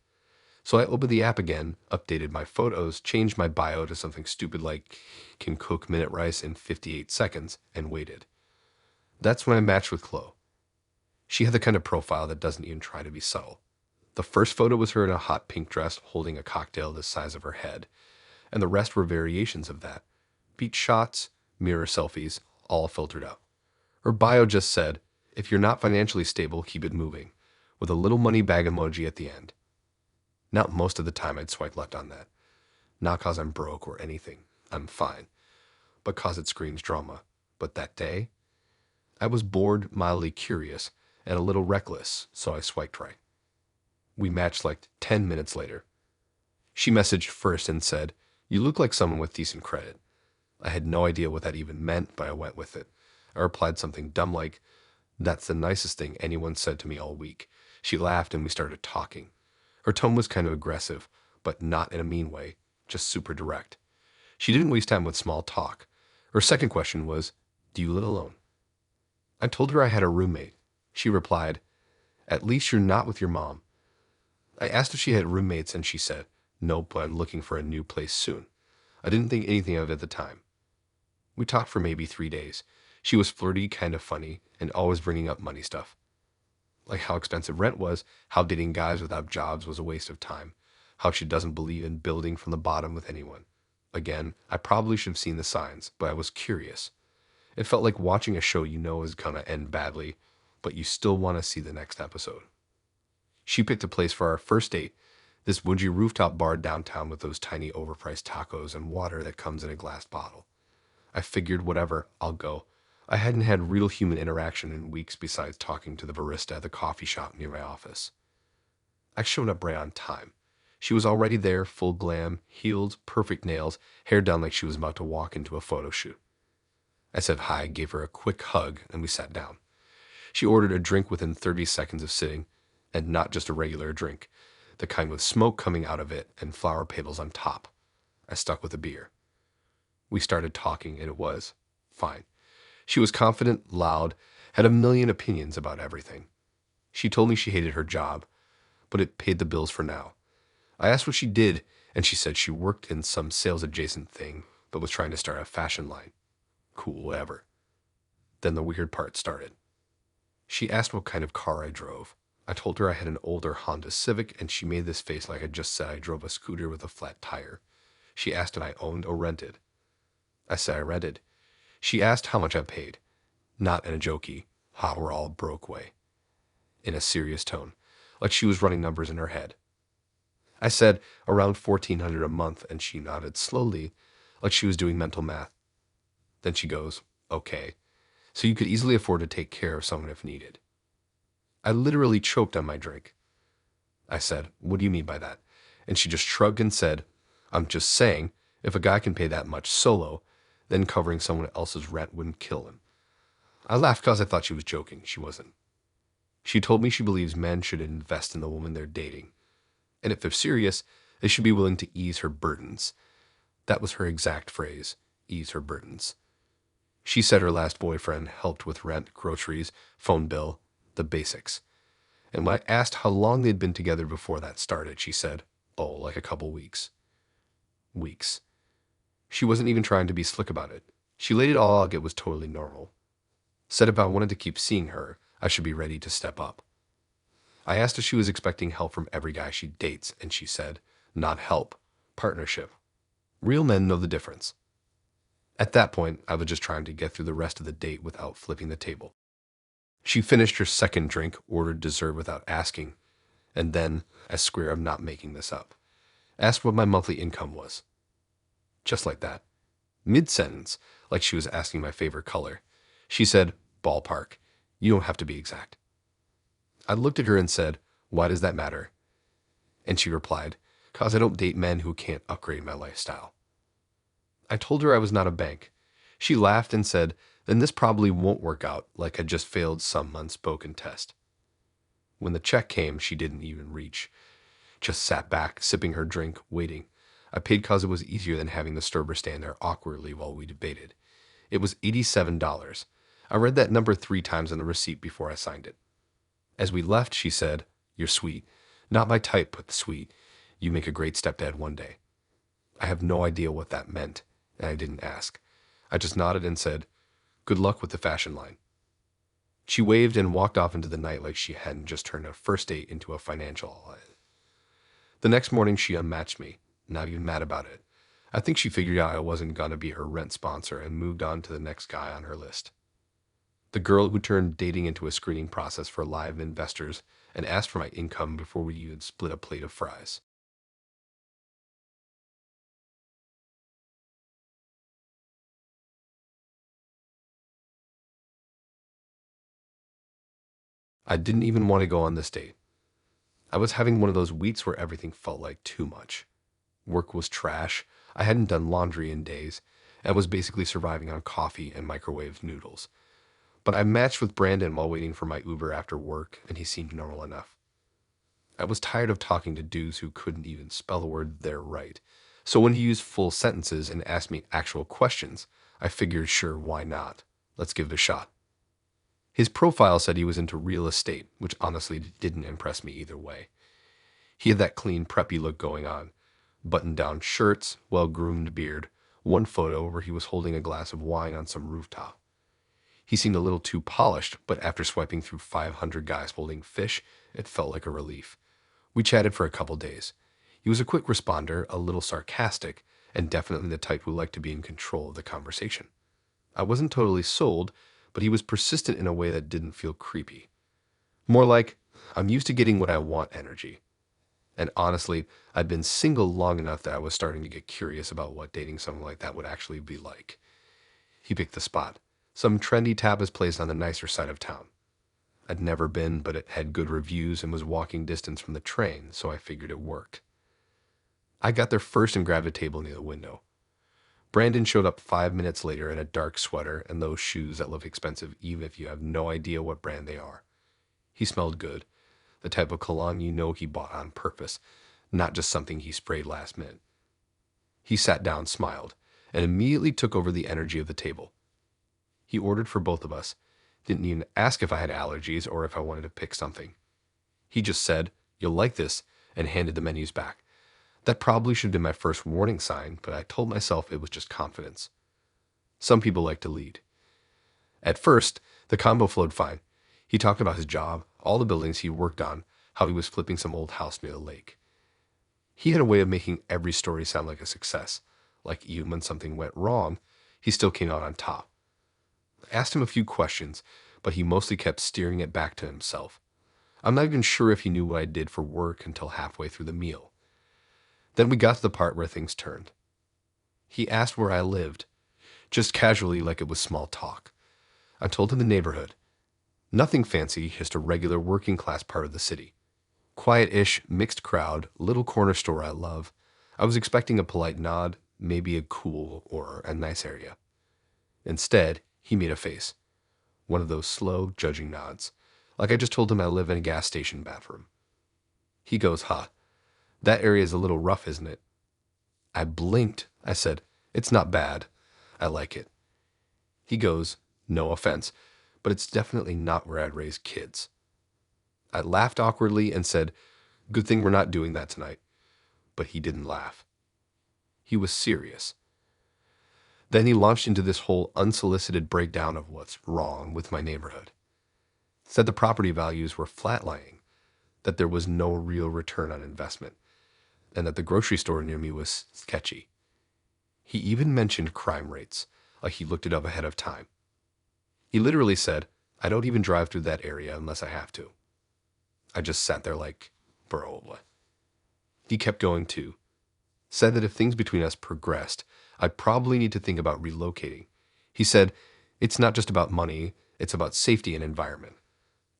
So I opened the app again, updated my photos, changed my bio to something stupid like can cook minute rice in 58 seconds, and waited. That's when I matched with Chloe. She had the kind of profile that doesn't even try to be subtle. The first photo was her in a hot pink dress holding a cocktail the size of her head, and the rest were variations of that. Beach shots, mirror selfies, all filtered out. Her bio just said, if you're not financially stable, keep it moving, with a little money bag emoji at the end. Not most of the time I'd swipe left on that. Not cause I'm broke or anything. I'm fine. But cause it screams drama. But that day, I was bored, mildly curious, and a little reckless, so I swiped right. We matched like 10 minutes later. She messaged first and said, you look like someone with decent credit. I had no idea what that even meant, but I went with it. I replied something dumb like, that's the nicest thing anyone said to me all week. She laughed and we started talking. Her tone was kind of aggressive, but not in a mean way, just super direct. She didn't waste time with small talk. Her second question was, do you live alone? I told her I had a roommate. She replied, at least you're not with your mom. I asked if she had roommates and she said, nope, but I'm looking for a new place soon. I didn't think anything of it at the time. We talked for maybe 3 days. She was flirty, kind of funny, and always bringing up money stuff. Like how expensive rent was, how dating guys without jobs was a waste of time, how she doesn't believe in building from the bottom with anyone. Again, I probably should have seen the signs, but I was curious. It felt like watching a show you know is gonna end badly, but you still want to see the next episode. She picked a place for our first date, this woodsy rooftop bar downtown with those tiny overpriced tacos and water that comes in a glass bottle. I figured, whatever, I'll go. I hadn't had real human interaction in weeks besides talking to the barista at the coffee shop near my office. I showed up right on time. She was already there, full glam, heels, perfect nails, hair done like she was about to walk into a photo shoot. I said hi, gave her a quick hug, and we sat down. She ordered a drink within 30 seconds of sitting, and not just a regular drink, the kind with smoke coming out of it and flower petals on top. I stuck with a beer. We started talking, and it was fine. She was confident, loud, had a million opinions about everything. She told me she hated her job, but it paid the bills for now. I asked what she did, and she said she worked in some sales-adjacent thing, but was trying to start a fashion line. Cool, whatever. Then the weird part started. She asked what kind of car I drove. I told her I had an older Honda Civic, and she made this face like I just said I drove a scooter with a flat tire. She asked if I owned or rented. I said I rented. She asked how much I paid. Not in a jokey, ha, we're all broke way. In a serious tone, like she was running numbers in her head. I said around $1,400 a month, and she nodded slowly, like she was doing mental math. Then she goes, okay, so you could easily afford to take care of someone if needed. I literally choked on my drink. I said, what do you mean by that? And she just shrugged and said, I'm just saying, if a guy can pay that much solo, then covering someone else's rent wouldn't kill him. I laughed because I thought she was joking. She wasn't. She told me she believes men should invest in the woman they're dating. And if they're serious, they should be willing to ease her burdens. That was her exact phrase, ease her burdens. She said her last boyfriend helped with rent, groceries, phone bill, the basics. And when I asked how long they'd been together before that started, she said, oh, like a couple weeks. Weeks. She wasn't even trying to be slick about it. She laid it all out, it was totally normal. Said if I wanted to keep seeing her, I should be ready to step up. I asked if she was expecting help from every guy she dates, and she said, not help, partnership. Real men know the difference. At that point, I was just trying to get through the rest of the date without flipping the table. She finished her second drink, ordered dessert without asking, and then, I swear I'm not making this up, asked what my monthly income was. Just like that. Mid-sentence, like she was asking my favorite color. She said, ballpark. You don't have to be exact. I looked at her and said, why does that matter? And she replied, 'cause I don't date men who can't upgrade my lifestyle. I told her I was not a bank. She laughed and said, then this probably won't work out, like I just failed some unspoken test. When the check came, she didn't even reach. just sat back, sipping her drink, waiting. I paid cause it was easier than having the disturber stand there awkwardly while we debated. It was $87. I read that number 3 times on the receipt before I signed it. As we left, she said, "You're sweet. Not my type, but sweet. You make a great stepdad one day." I have no idea what that meant, and I didn't ask. I just nodded and said, "Good luck with the fashion line." She waved and walked off into the night like she hadn't just turned a first date into a financial. The next morning, she unmatched me, not even mad about it. I think she figured out I wasn't going to be her rent sponsor and moved on to the next guy on her list. The girl who turned dating into a screening process for live investors and asked for my income before we even split a plate of fries. I didn't even want to go on this date. I was having one of those weeks where everything felt like too much. Work was trash, I hadn't done laundry in days, and was basically surviving on coffee and microwave noodles. But I matched with Brandon while waiting for my Uber after work, and he seemed normal enough. I was tired of talking to dudes who couldn't even spell the word "they're right. So when he used full sentences and asked me actual questions, I figured, sure, why not? Let's give it a shot. His profile said he was into real estate, which honestly didn't impress me either way. He had that clean, preppy look going on. Button-down shirts, well-groomed beard, one photo where he was holding a glass of wine on some rooftop. He seemed a little too polished, but after swiping through 500 guys holding fish, it felt like a relief. We chatted for a couple days. He was a quick responder, a little sarcastic, and definitely the type who liked to be in control of the conversation. I wasn't totally sold, but he was persistent in a way that didn't feel creepy. More like, "I'm used to getting what I want" energy. And honestly, I'd been single long enough that I was starting to get curious about what dating someone like that would actually be like. He picked the spot. Some trendy tapas place on the nicer side of town. I'd never been, but it had good reviews and was walking distance from the train, so I figured it worked. I got there first and grabbed a table near the window. Brandon showed up 5 minutes later in a dark sweater and those shoes that look expensive even if you have no idea what brand they are. He smelled good, the type of cologne you know he bought on purpose, not just something he sprayed last minute. He sat down, smiled, and immediately took over the energy of the table. He ordered for both of us, didn't even ask if I had allergies or if I wanted to pick something. He just said, "You'll like this," and handed the menus back. That probably should have been my first warning sign, but I told myself it was just confidence. Some people like to lead. At first, the combo flowed fine. He talked about his job, all the buildings he worked on, how he was flipping some old house near the lake. He had a way of making every story sound like a success, like even when something went wrong, he still came out on top. I asked him a few questions, but he mostly kept steering it back to himself. I'm not even sure if he knew what I did for work until halfway through the meal. Then we got to the part where things turned. He asked where I lived, just casually like it was small talk. I told him the neighborhood. Nothing fancy, just a regular working class part of the city. Quiet-ish, mixed crowd, little corner store I love. I was expecting a polite nod, maybe a cool or a nice area. Instead, he made a face. One of those slow, judging nods, like I just told him I live in a gas station bathroom. He goes, "Huh, that area is a little rough, isn't it?" I blinked. I said, "It's not bad. I like it." He goes, "No offense, but it's definitely not where I'd raise kids." I laughed awkwardly and said, "Good thing we're not doing that tonight." But he didn't laugh. He was serious. Then he launched into this whole unsolicited breakdown of what's wrong with my neighborhood. Said the property values were flatlining, that there was no real return on investment, and that the grocery store near me was sketchy. He even mentioned crime rates, like he looked it up ahead of time. He literally said, "I don't even drive through that area unless I have to." I just sat there like, bro, what? He kept going too. Said that if things between us progressed, I'd probably need to think about relocating. He said, "It's not just about money, it's about safety and environment.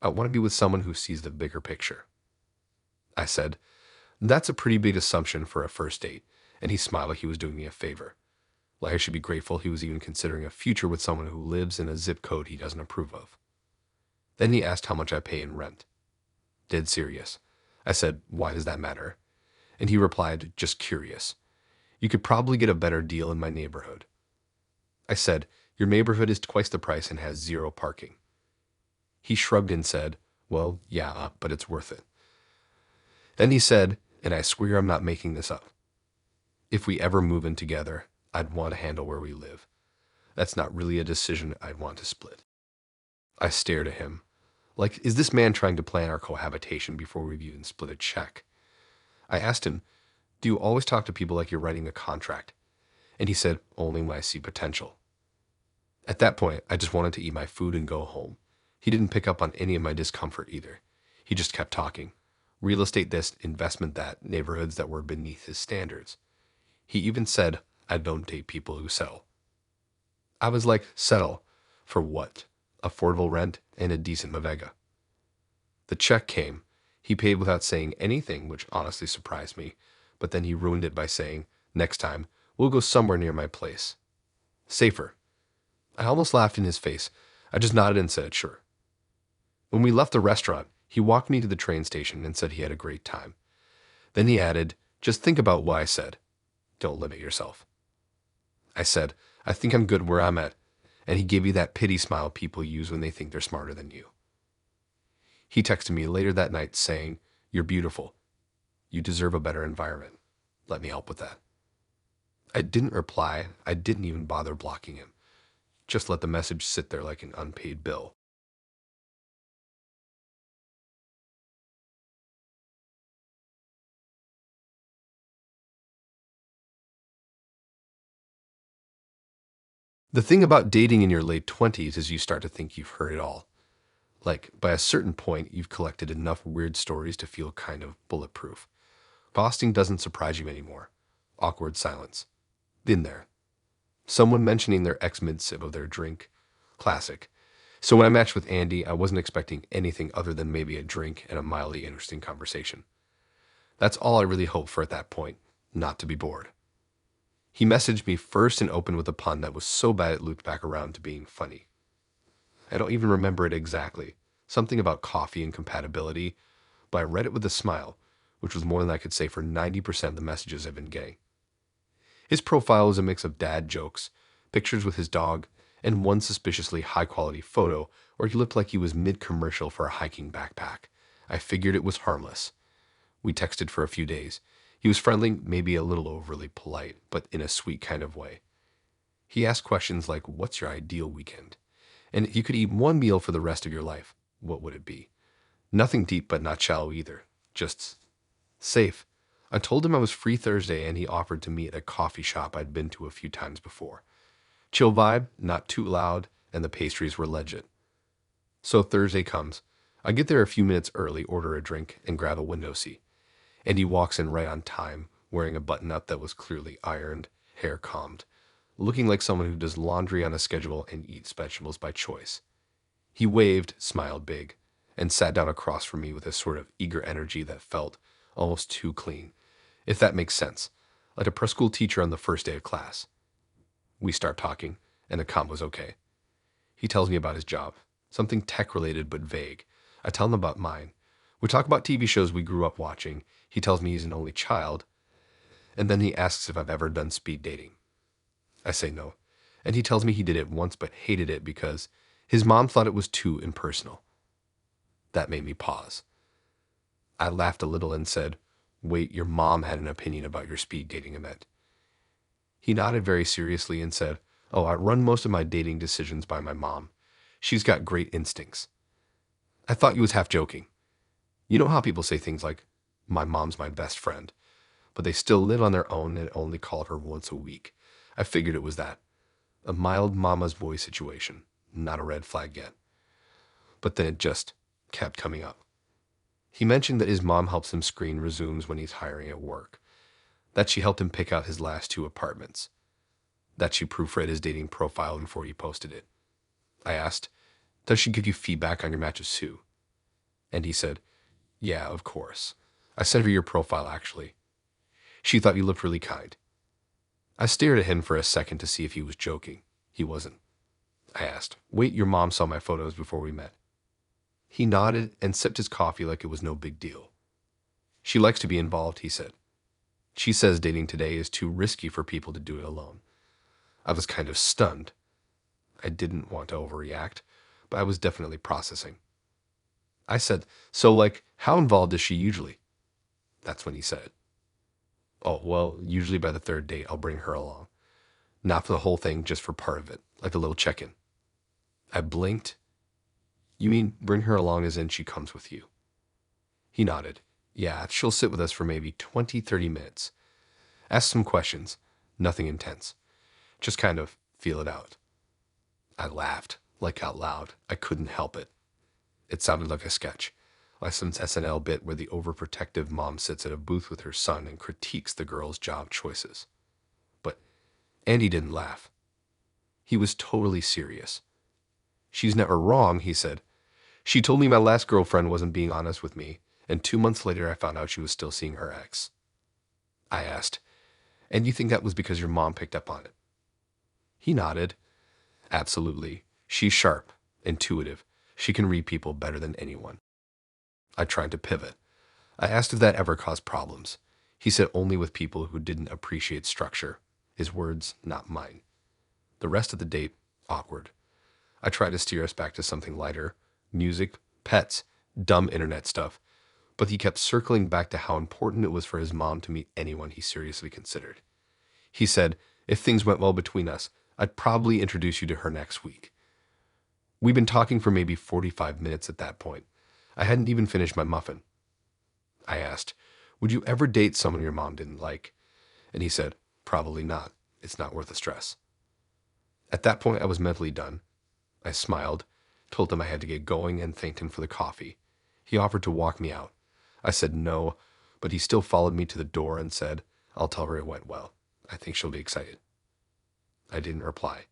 I want to be with someone who sees the bigger picture." I said, "That's a pretty big assumption for a first date," and he smiled like he was doing me a favor. Like I should be grateful he was even considering a future with someone who lives in a zip code he doesn't approve of. Then he asked how much I pay in rent. Dead serious. I said, "Why does that matter?" And he replied, just curious. You could probably get a better deal in my neighborhood. I said, your neighborhood is twice the price and has 0 parking. He shrugged and said, well, yeah, but it's worth it. Then he said, and I swear I'm not making this up, if we ever move in together, I'd want to handle where we live. That's not really a decision I'd want to split. I stared at him. Like, is this man trying to plan our cohabitation before we've even split a check? I asked him, do you always talk to people like you're writing a contract? And he said, only when I see potential. At that point, I just wanted to eat my food and go home. He didn't pick up on any of my discomfort either. He just kept talking. Real estate this, investment that, neighborhoods that were beneath his standards. He even said, I don't date people who settle. I was like, settle? For what? Affordable rent and a decent Mavega. The check came. He paid without saying anything, which honestly surprised me, but then he ruined it by saying, next time, we'll go somewhere near my place. Safer. I almost laughed in his face. I just nodded and said, sure. When we left the restaurant, he walked me to the train station and said he had a great time. Then he added, just think about what I said. Don't limit yourself. I said, I think I'm good where I'm at, and he gave me that pity smile people use when they think they're smarter than you. He texted me later that night saying, you're beautiful. You deserve a better environment. Let me help with that. I didn't reply. I didn't even bother blocking him. Just let the message sit there like an unpaid bill. The thing about dating in your late 20s is you start to think you've heard it all. Like, by a certain point, you've collected enough weird stories to feel kind of bulletproof. Ghosting doesn't surprise you anymore. Awkward silence. Been there. Someone mentioning their ex mid-sip of their drink. Classic. So when I matched with Andy, I wasn't expecting anything other than maybe a drink and a mildly interesting conversation. That's all I really hoped for at that point, not to be bored. He messaged me first and opened with a pun that was so bad it looped back around to being funny. I don't even remember it exactly. Something about coffee and compatibility, but I read it with a smile, which was more than I could say for 90% of the messages I've been getting. His profile was a mix of dad jokes, pictures with his dog, and one suspiciously high-quality photo where he looked like he was mid-commercial for a hiking backpack. I figured it was harmless. We texted for a few days. He was friendly, maybe a little overly polite, but in a sweet kind of way. He asked questions like, what's your ideal weekend? And if you could eat one meal for the rest of your life, what would it be? Nothing deep but not shallow either. Just safe. I told him I was free Thursday and he offered to meet at a coffee shop I'd been to a few times before. Chill vibe, not too loud, and the pastries were legit. So Thursday comes. I get there a few minutes early, order a drink, and grab a window seat. And he walks in right on time, wearing a button-up that was clearly ironed, hair combed, looking like someone who does laundry on a schedule and eats vegetables by choice. He waved, smiled big, and sat down across from me with a sort of eager energy that felt almost too clean, if that makes sense, like a preschool teacher on the first day of class. We start talking, and the comp was okay. He tells me about his job, something tech-related but vague. I tell him about mine. We talk about TV shows we grew up watching. He tells me he's an only child, and then he asks if I've ever done speed dating. I say no, and he tells me he did it once but hated it because his mom thought it was too impersonal. That made me pause. I laughed a little and said, wait, your mom had an opinion about your speed dating event. He nodded very seriously and said, oh, I run most of my dating decisions by my mom. She's got great instincts. I thought he was half joking. You know how people say things like, my mom's my best friend, but they still live on their own and only call her once a week. I figured it was that. A mild mama's boy situation, not a red flag yet. But then it just kept coming up. He mentioned that his mom helps him screen resumes when he's hiring at work, that she helped him pick out his last 2 apartments, that she proofread his dating profile before he posted it. I asked, does she give you feedback on your matches too? And he said, yeah, of course. I sent her your profile actually. She thought you looked really kind. I stared at him for a second to see if he was joking. He wasn't. I asked, wait, your mom saw my photos before we met? He nodded and sipped his coffee like it was no big deal. She likes to be involved, he said. She says dating today is too risky for people to do it alone. I was kind of stunned. I didn't want to overreact, but I was definitely processing. I said, so like, how involved is she usually? That's when he said it. Oh, well, usually by the third date, I'll bring her along. Not for the whole thing, just for part of it, like a little check-in. I blinked. You mean bring her along as in she comes with you? He nodded. Yeah, she'll sit with us for maybe 20, 30 minutes. Ask some questions. Nothing intense. Just kind of feel it out. I laughed, like out loud. I couldn't help it. It sounded like a sketch, like some SNL bit where the overprotective mom sits at a booth with her son and critiques the girl's job choices. But Andy didn't laugh. He was totally serious. She's never wrong, he said. She told me my last girlfriend wasn't being honest with me, and 2 months later I found out she was still seeing her ex. I asked, and you think that was because your mom picked up on it? He nodded. Absolutely. She's sharp, intuitive. She can read people better than anyone. I tried to pivot. I asked if that ever caused problems. He said only with people who didn't appreciate structure. His words, not mine. The rest of the date, awkward. I tried to steer us back to something lighter. Music, pets, dumb internet stuff. But he kept circling back to how important it was for his mom to meet anyone he seriously considered. He said, if things went well between us, I'd probably introduce you to her next week. We'd been talking for maybe 45 minutes at that point. I hadn't even finished my muffin. I asked, would you ever date someone your mom didn't like? And he said, probably not. It's not worth the stress. At that point, I was mentally done. I smiled, told him I had to get going, and thanked him for the coffee. He offered to walk me out. I said no, but he still followed me to the door and said, I'll tell her it went well. I think she'll be excited. I didn't reply.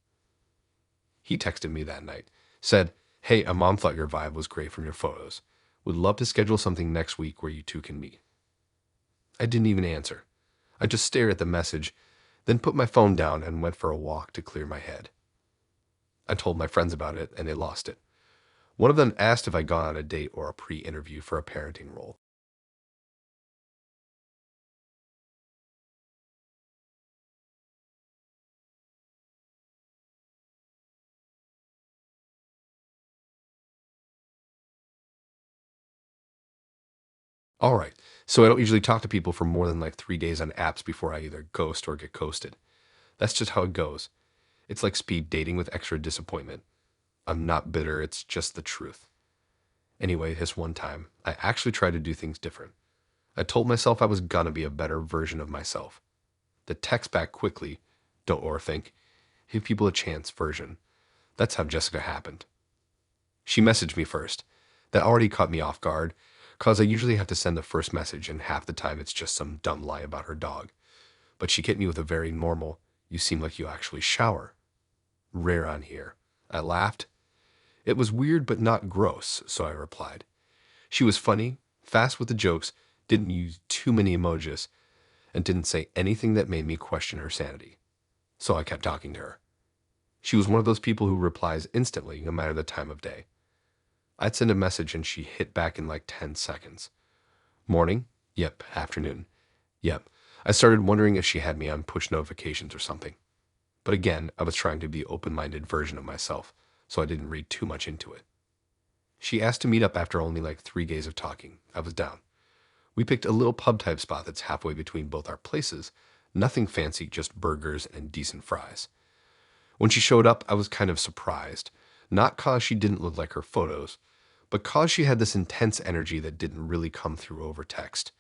He texted me that night, said, hey, a mom thought your vibe was great from your photos. Would love to schedule something next week where you two can meet. I didn't even answer. I just stared at the message, then put my phone down and went for a walk to clear my head. I told my friends about it, and they lost it. One of them asked if I'd gone on a date or a pre-interview for a parenting role. All right, so I don't usually talk to people for more than like 3 days on apps before I either ghost or get ghosted. That's just how it goes. It's like speed dating with extra disappointment. I'm not bitter, it's just the truth. Anyway, this one time, I actually tried to do things different. I told myself I was gonna be a better version of myself. The text back quickly, don't overthink, give people a chance version. That's how Jessica happened. She messaged me first. That already caught me off guard, cause I usually have to send the first message and half the time it's just some dumb lie about her dog. But she hit me with a very normal, you seem like you actually shower. Rare on here. I laughed. It was weird but not gross, so I replied. She was funny, fast with the jokes, didn't use too many emojis, and didn't say anything that made me question her sanity. So I kept talking to her. She was one of those people who replies instantly, no matter the time of day. I'd send a message and she hit back in like 10 seconds. Morning? Yep. Afternoon? Yep. I started wondering if she had me on push notifications or something. But again, I was trying to be an open-minded version of myself, so I didn't read too much into it. She asked to meet up after only like 3 days of talking. I was down. We picked a little pub-type spot that's halfway between both our places. Nothing fancy, just burgers and decent fries. When she showed up, I was kind of surprised. Not cause she didn't look like her photos, but cause she had this intense energy that didn't really come through over text.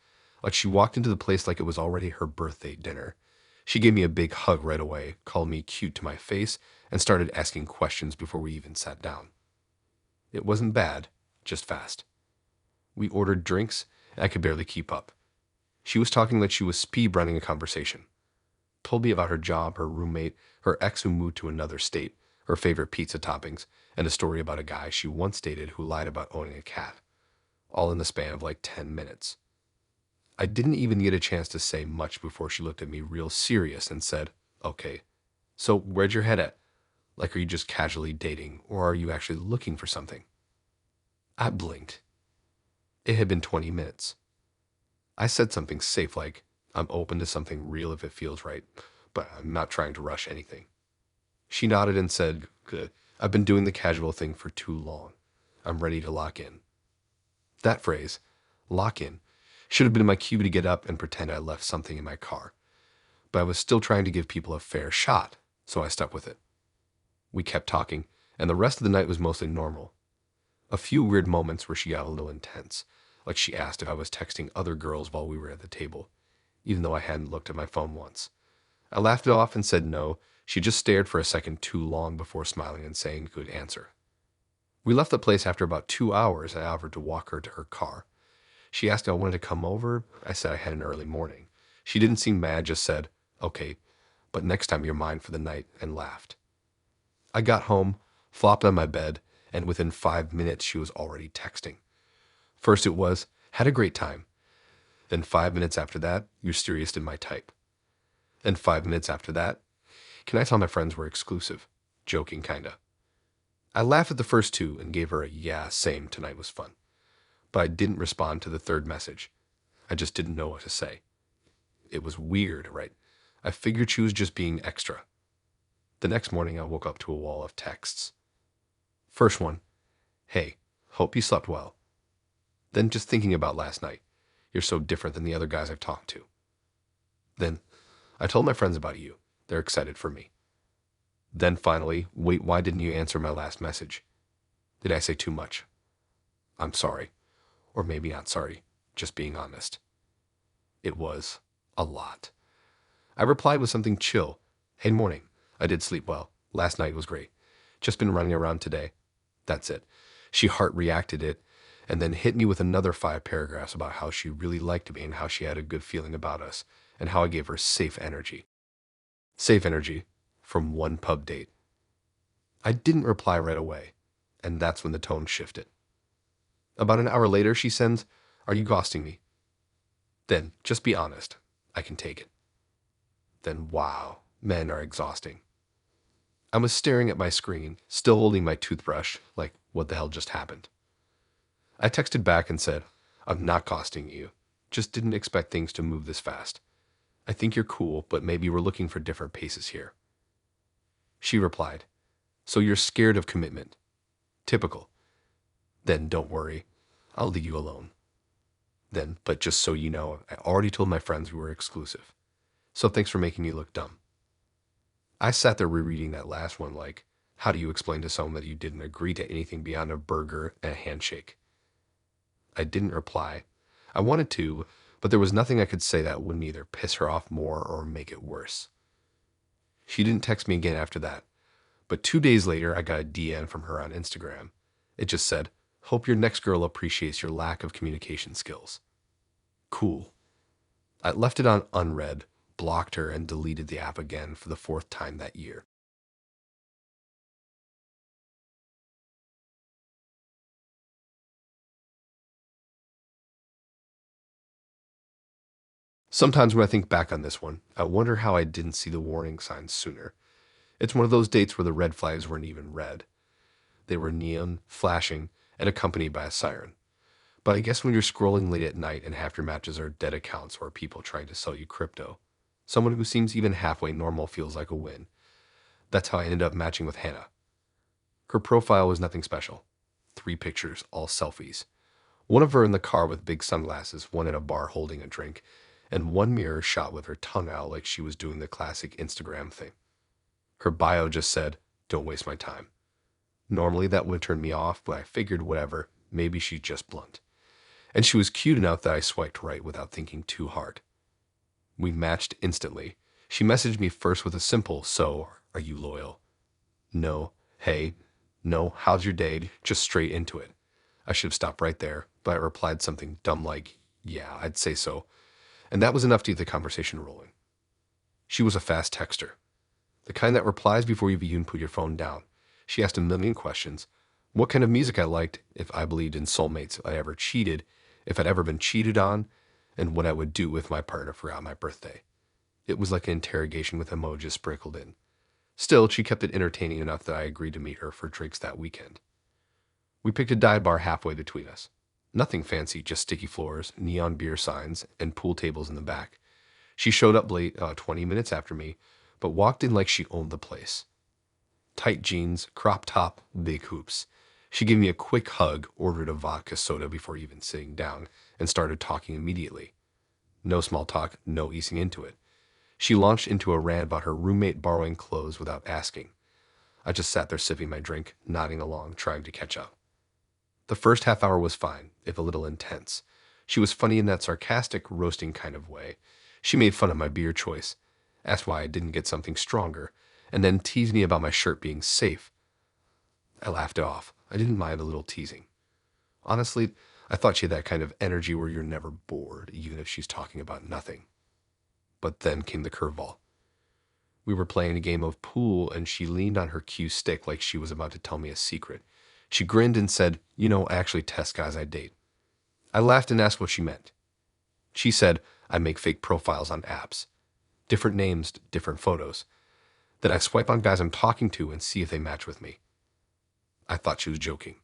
Like she walked into the place like it was already her birthday dinner. She gave me a big hug right away, called me cute to my face, and started asking questions before we even sat down. It wasn't bad, just fast. We ordered drinks, and I could barely keep up. She was talking like she was speed running a conversation. Told me about her job, her roommate, her ex who moved to another state, her favorite pizza toppings, and a story about a guy she once dated who lied about owning a cat. All in the span of like 10 minutes. I didn't even get a chance to say much before she looked at me real serious and said, okay, so where'd your head at? Like, are you just casually dating, or are you actually looking for something? I blinked. It had been 20 minutes. I said something safe like, I'm open to something real if it feels right, but I'm not trying to rush anything. She nodded and said, "Good. I've been doing the casual thing for too long. I'm ready to lock in." That phrase, lock in, should have been my cue to get up and pretend I left something in my car. But I was still trying to give people a fair shot, so I stuck with it. We kept talking, and the rest of the night was mostly normal. A few weird moments where she got a little intense, like she asked if I was texting other girls while we were at the table, even though I hadn't looked at my phone once. I laughed it off and said no. She just stared for a second too long before smiling and saying good answer. We left the place after about 2 hours and I offered to walk her to her car. She asked if I wanted to come over. I said I had an early morning. She didn't seem mad, just said, "Okay, but next time you're mine for the night," and laughed. I got home, flopped on my bed, and within 5 minutes she was already texting. First it was, "Had a great time." Then 5 minutes after that, "You're serious in my type." Then 5 minutes after that, "Can I tell my friends we're exclusive?" Joking, kinda. I laughed at the first two and gave her a "yeah, same, tonight was fun." But I didn't respond to the third message. I just didn't know what to say. It was weird, right? I figured she was just being extra. The next morning I woke up to a wall of texts. First one, "Hey, hope you slept well." Then just thinking about last night. "You're so different than the other guys I've talked to." Then, "I told my friends about you. They're excited for me." Then finally, "Wait, why didn't you answer my last message? Did I say too much? I'm sorry." Or maybe not sorry, just being honest. It was a lot. I replied with something chill. "Hey, morning. I did sleep well. Last night was great. Just been running around today." That's it. She heart reacted it and then hit me with another 5 paragraphs about how she really liked me and how she had a good feeling about us and how I gave her safe energy. Safe energy from one pub date. I didn't reply right away, and that's when the tone shifted. About an hour later, she sends, "Are you ghosting me?" Then, "Just be honest. I can take it." Then, wow, men are exhausting. I was staring at my screen, still holding my toothbrush, like, what the hell just happened? I texted back and said, "I'm not ghosting you. Just didn't expect things to move this fast. I think you're cool, but maybe we're looking for different paces here." She replied, "So you're scared of commitment. Typical. Then don't worry. I'll leave you alone." Then, "But just so you know, I already told my friends we were exclusive. So thanks for making me look dumb." I sat there rereading that last one like, how do you explain to someone that you didn't agree to anything beyond a burger and a handshake? I didn't reply. I wanted to, but there was nothing I could say that wouldn't either piss her off more or make it worse. She didn't text me again after that, but 2 days later I got a DM from her on Instagram. It just said, "Hope your next girl appreciates your lack of communication skills." Cool. I left it on unread, blocked her, and deleted the app again for the fourth time that year. Sometimes when I think back on this one, I wonder how I didn't see the warning signs sooner. It's one of those dates where the red flags weren't even red. They were neon, flashing, and accompanied by a siren. But I guess when you're scrolling late at night and half your matches are dead accounts or people trying to sell you crypto, someone who seems even halfway normal feels like a win. That's how I ended up matching with Hannah. Her profile was nothing special. 3 pictures, all selfies. One of her in the car with big sunglasses, one at a bar holding a drink, and one mirror shot with her tongue out like she was doing the classic Instagram thing. Her bio just said, "Don't waste my time." Normally that would turn me off, but I figured whatever, maybe she's just blunt. And she was cute enough that I swiped right without thinking too hard. We matched instantly. She messaged me first with a simple, "So, are you loyal?" No. "Hey." No. "How's your day?" Just straight into it. I should have stopped right there, but I replied something dumb like, "Yeah, I'd say so." And that was enough to get the conversation rolling. She was a fast texter, the kind that replies before you've even put your phone down. She asked a million questions. What kind of music I liked, if I believed in soulmates, if I ever cheated, if I'd ever been cheated on, and what I would do if my partner forgot my birthday. It was like an interrogation with emojis sprinkled in. Still, she kept it entertaining enough that I agreed to meet her for drinks that weekend. We picked a dive bar halfway between us. Nothing fancy, just sticky floors, neon beer signs, and pool tables in the back. She showed up late, 20 minutes after me, but walked in like she owned the place. Tight jeans, crop top, big hoops. She gave me a quick hug, ordered a vodka soda before even sitting down, and started talking immediately. No small talk, no easing into it. She launched into a rant about her roommate borrowing clothes without asking. I just sat there sipping my drink, nodding along, trying to catch up. The first half hour was fine, if a little intense. She was funny in that sarcastic, roasting kind of way. She made fun of my beer choice, asked why I didn't get something stronger, and then teased me about my shirt being safe. I laughed it off. I didn't mind a little teasing. Honestly, I thought she had that kind of energy where you're never bored, even if she's talking about nothing. But then came the curveball. We were playing a game of pool, and she leaned on her cue stick like she was about to tell me a secret. She grinned and said, I actually test guys I date. I laughed and asked what she meant. She said, I make fake profiles on apps. Different names, different photos. That I swipe on guys I'm talking to and see if they match with me. I thought she was joking.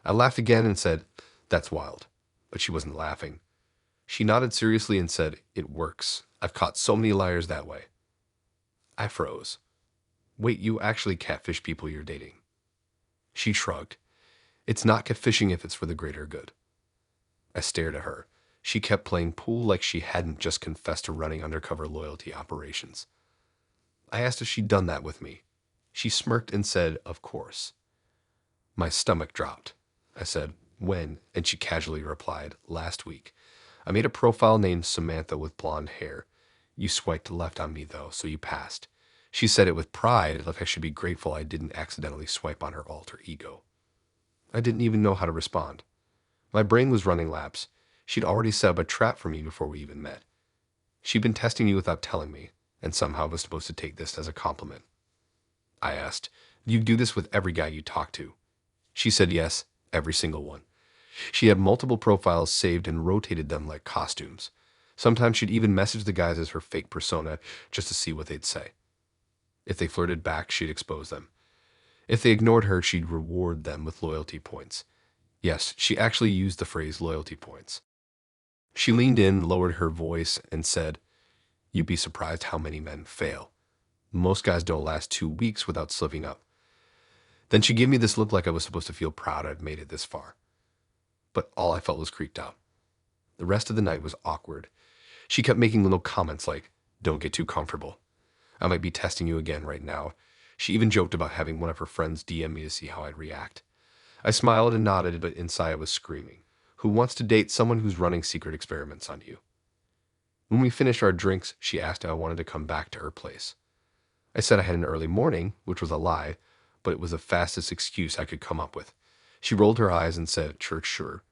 I laughed again and said, that's wild. But she wasn't laughing. She nodded seriously and said, it works. I've caught so many liars that way. I froze. Wait, you actually catfish people you're dating? She shrugged. It's not catfishing if it's for the greater good. I stared at her. She kept playing pool like she hadn't just confessed to running undercover loyalty operations. I asked if she'd done that with me. She smirked and said, of course. My stomach dropped. I said, when? And she casually replied, last week. I made a profile named Samantha with blonde hair. You swiped left on me, though, so you passed. She said it with pride, like I should be grateful I didn't accidentally swipe on her alter ego. I didn't even know how to respond. My brain was running laps. She'd already set up a trap for me before we even met. She'd been testing me without telling me, and somehow was supposed to take this as a compliment. I asked, do you do this with every guy you talk to? She said yes, every single one. She had multiple profiles saved and rotated them like costumes. Sometimes she'd even message the guys as her fake persona just to see what they'd say. If they flirted back, she'd expose them. If they ignored her, she'd reward them with loyalty points. Yes, she actually used the phrase loyalty points. She leaned in, lowered her voice, and said, you'd be surprised how many men fail. Most guys don't last 2 weeks without slipping up. Then she gave me this look like I was supposed to feel proud I'd made it this far. But all I felt was creeped out. The rest of the night was awkward. She kept making little comments like, don't get too comfortable. I might be testing you again right now. She even joked about having one of her friends DM me to see how I'd react. I smiled and nodded, but inside I was screaming. Who wants to date someone who's running secret experiments on you? When we finished our drinks, she asked if I wanted to come back to her place. I said I had an early morning, which was a lie, but it was the fastest excuse I could come up with. She rolled her eyes and said, sure.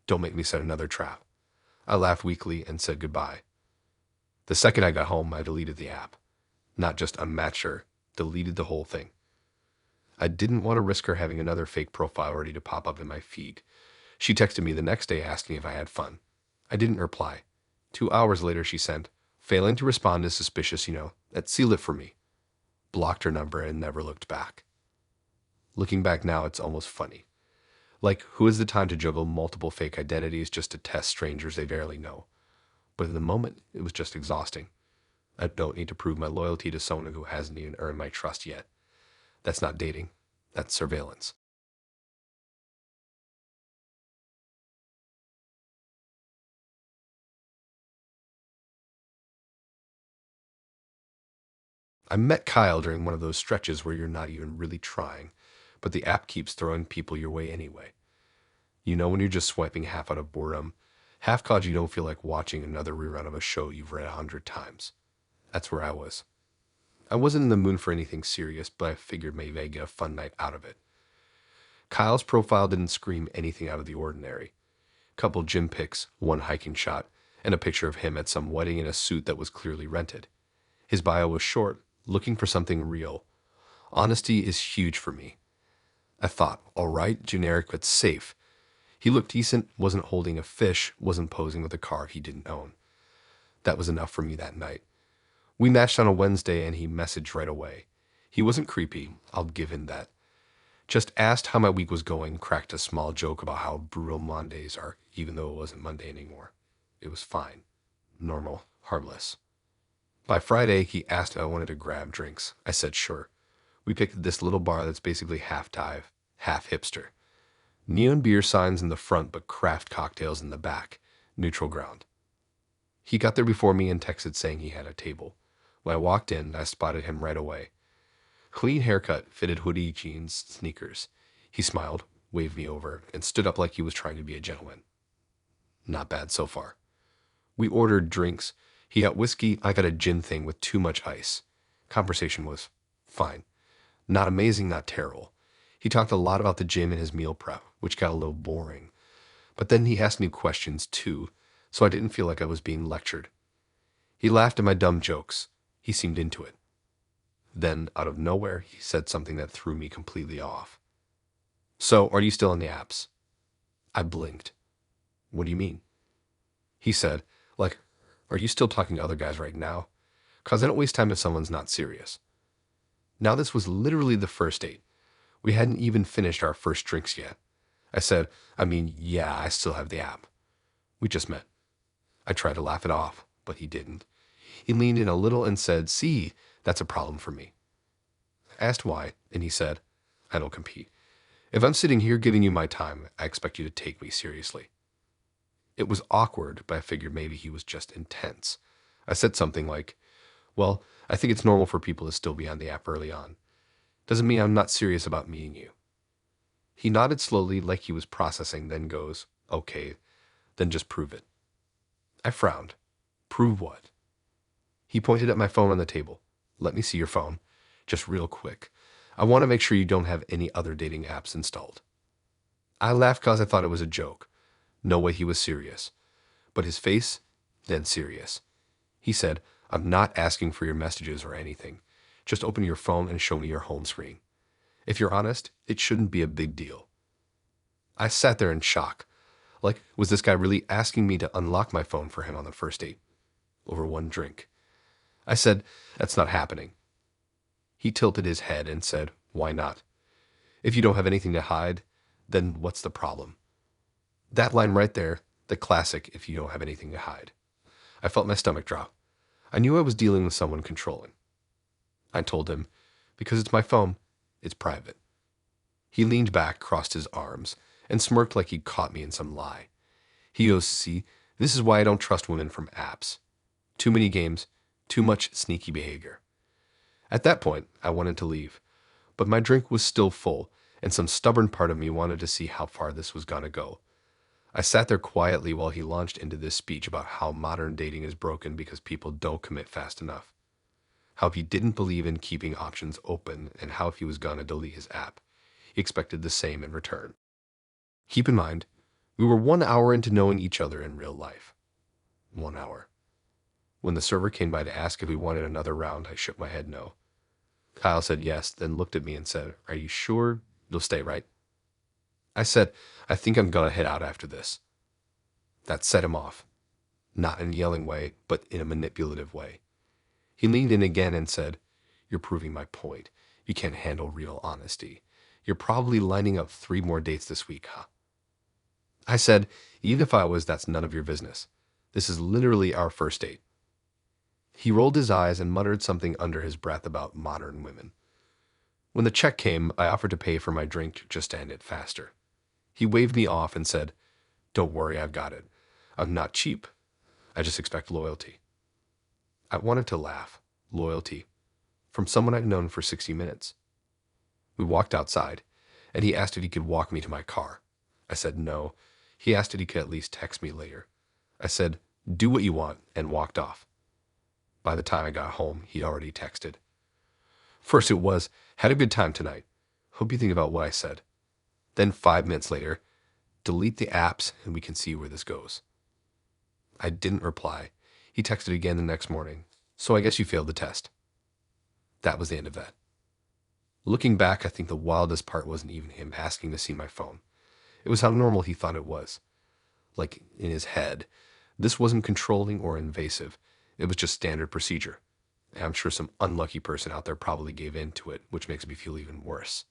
Don't make me set another trap. I laughed weakly and said goodbye. The second I got home, I deleted the app. Not just unmatched her, deleted the whole thing. I didn't want to risk her having another fake profile ready to pop up in my feed. She texted me the next day asking if I had fun. I didn't reply. 2 hours later, she sent, failing to respond is suspicious, that sealed it for me. Blocked her number and never looked back. Looking back now, it's almost funny. Like, who has the time to juggle multiple fake identities just to test strangers they barely know? But in the moment, it was just exhausting. I don't need to prove my loyalty to someone who hasn't even earned my trust yet. That's not dating. That's surveillance. I met Kyle during one of those stretches where you're not even really trying, but the app keeps throwing people your way anyway. When you're just swiping half out of boredom, half cause you don't feel like watching another rerun of a show you've read 100 times. That's where I was. I wasn't in the mood for anything serious, but I figured maybe I'd get a fun night out of it. Kyle's profile didn't scream anything out of the ordinary. Couple gym pics, one hiking shot, and a picture of him at some wedding in a suit that was clearly rented. His bio was short, looking for something real. Honesty is huge for me. I thought, all right, generic but safe. He looked decent, wasn't holding a fish, wasn't posing with a car he didn't own. That was enough for me that night. We matched on a Wednesday and he messaged right away. He wasn't creepy, I'll give him that. Just asked how my week was going, cracked a small joke about how brutal Mondays are, even though it wasn't Monday anymore. It was fine. Normal. Harmless. By Friday, he asked if I wanted to grab drinks. I said sure. We picked this little bar that's basically half dive, half hipster. Neon beer signs in the front, but craft cocktails in the back. Neutral ground. He got there before me and texted saying he had a table. When I walked in, I spotted him right away. Clean haircut, fitted hoodie, jeans, sneakers. He smiled, waved me over, and stood up like he was trying to be a gentleman. Not bad so far. We ordered drinks. He got whiskey, I got a gin thing with too much ice. Conversation was fine. Not amazing, not terrible. He talked a lot about the gym and his meal prep, which got a little boring. But then he asked me questions too, so I didn't feel like I was being lectured. He laughed at my dumb jokes. He seemed into it. Then, out of nowhere, he said something that threw me completely off. So, are you still on the apps? I blinked. What do you mean? He said, like, are you still talking to other guys right now? 'Cause I don't waste time if someone's not serious. Now this was literally the first date. We hadn't even finished our first drinks yet. I said, yeah, I still have the app. We just met. I tried to laugh it off, but he didn't. He leaned in a little and said, see, that's a problem for me. I asked why, and he said, I don't compete. If I'm sitting here giving you my time, I expect you to take me seriously. It was awkward, but I figured maybe he was just intense. I said something like, well, I think it's normal for people to still be on the app early on. Doesn't mean I'm not serious about meeting you. He nodded slowly like he was processing, then goes, okay, then just prove it. I frowned. Prove what? He pointed at my phone on the table. Let me see your phone. Just real quick. I want to make sure you don't have any other dating apps installed. I laughed because I thought it was a joke. No way he was serious. But his face, then serious. He said, I'm not asking for your messages or anything. Just open your phone and show me your home screen. If you're honest, it shouldn't be a big deal. I sat there in shock. Like, was this guy really asking me to unlock my phone for him on the first date? Over one drink. I said, that's not happening. He tilted his head and said, why not? If you don't have anything to hide, then what's the problem? That line right there, the classic, if you don't have anything to hide. I felt my stomach drop. I knew I was dealing with someone controlling. I told him, because it's my phone, it's private. He leaned back, crossed his arms, and smirked like he'd caught me in some lie. He goes, see, this is why I don't trust women from apps. Too many games, too much sneaky behavior. At that point, I wanted to leave, but my drink was still full, and some stubborn part of me wanted to see how far this was gonna go. I sat there quietly while he launched into this speech about how modern dating is broken because people don't commit fast enough. How he didn't believe in keeping options open, and how if he was gonna delete his app, he expected the same in return. Keep in mind, we were 1 hour into knowing each other in real life. 1 hour. When the server came by to ask if we wanted another round, I shook my head no. Kyle said yes, then looked at me and said, are you sure you'll stay, right? I said, I think I'm gonna head out after this. That set him off. Not in a yelling way, but in a manipulative way. He leaned in again and said, you're proving my point. You can't handle real honesty. You're probably lining up 3 more dates this week, huh? I said, even if I was, that's none of your business. This is literally our first date. He rolled his eyes and muttered something under his breath about modern women. When the check came, I offered to pay for my drink just to end it faster. He waved me off and said, don't worry, I've got it. I'm not cheap. I just expect loyalty. I wanted to laugh. Loyalty. From someone I'd known for 60 minutes. We walked outside, and he asked if he could walk me to my car. I said no. He asked if he could at least text me later. I said, do what you want, and walked off. By the time I got home, he'd already texted. First it was, had a good time tonight. Hope you think about what I said. Then 5 minutes later, delete the apps and we can see where this goes. I didn't reply. He texted again the next morning. So I guess you failed the test. That was the end of that. Looking back, I think the wildest part wasn't even him asking to see my phone. It was how normal he thought it was. Like in his head. This wasn't controlling or invasive. It was just standard procedure. And I'm sure some unlucky person out there probably gave in to it, which makes me feel even worse.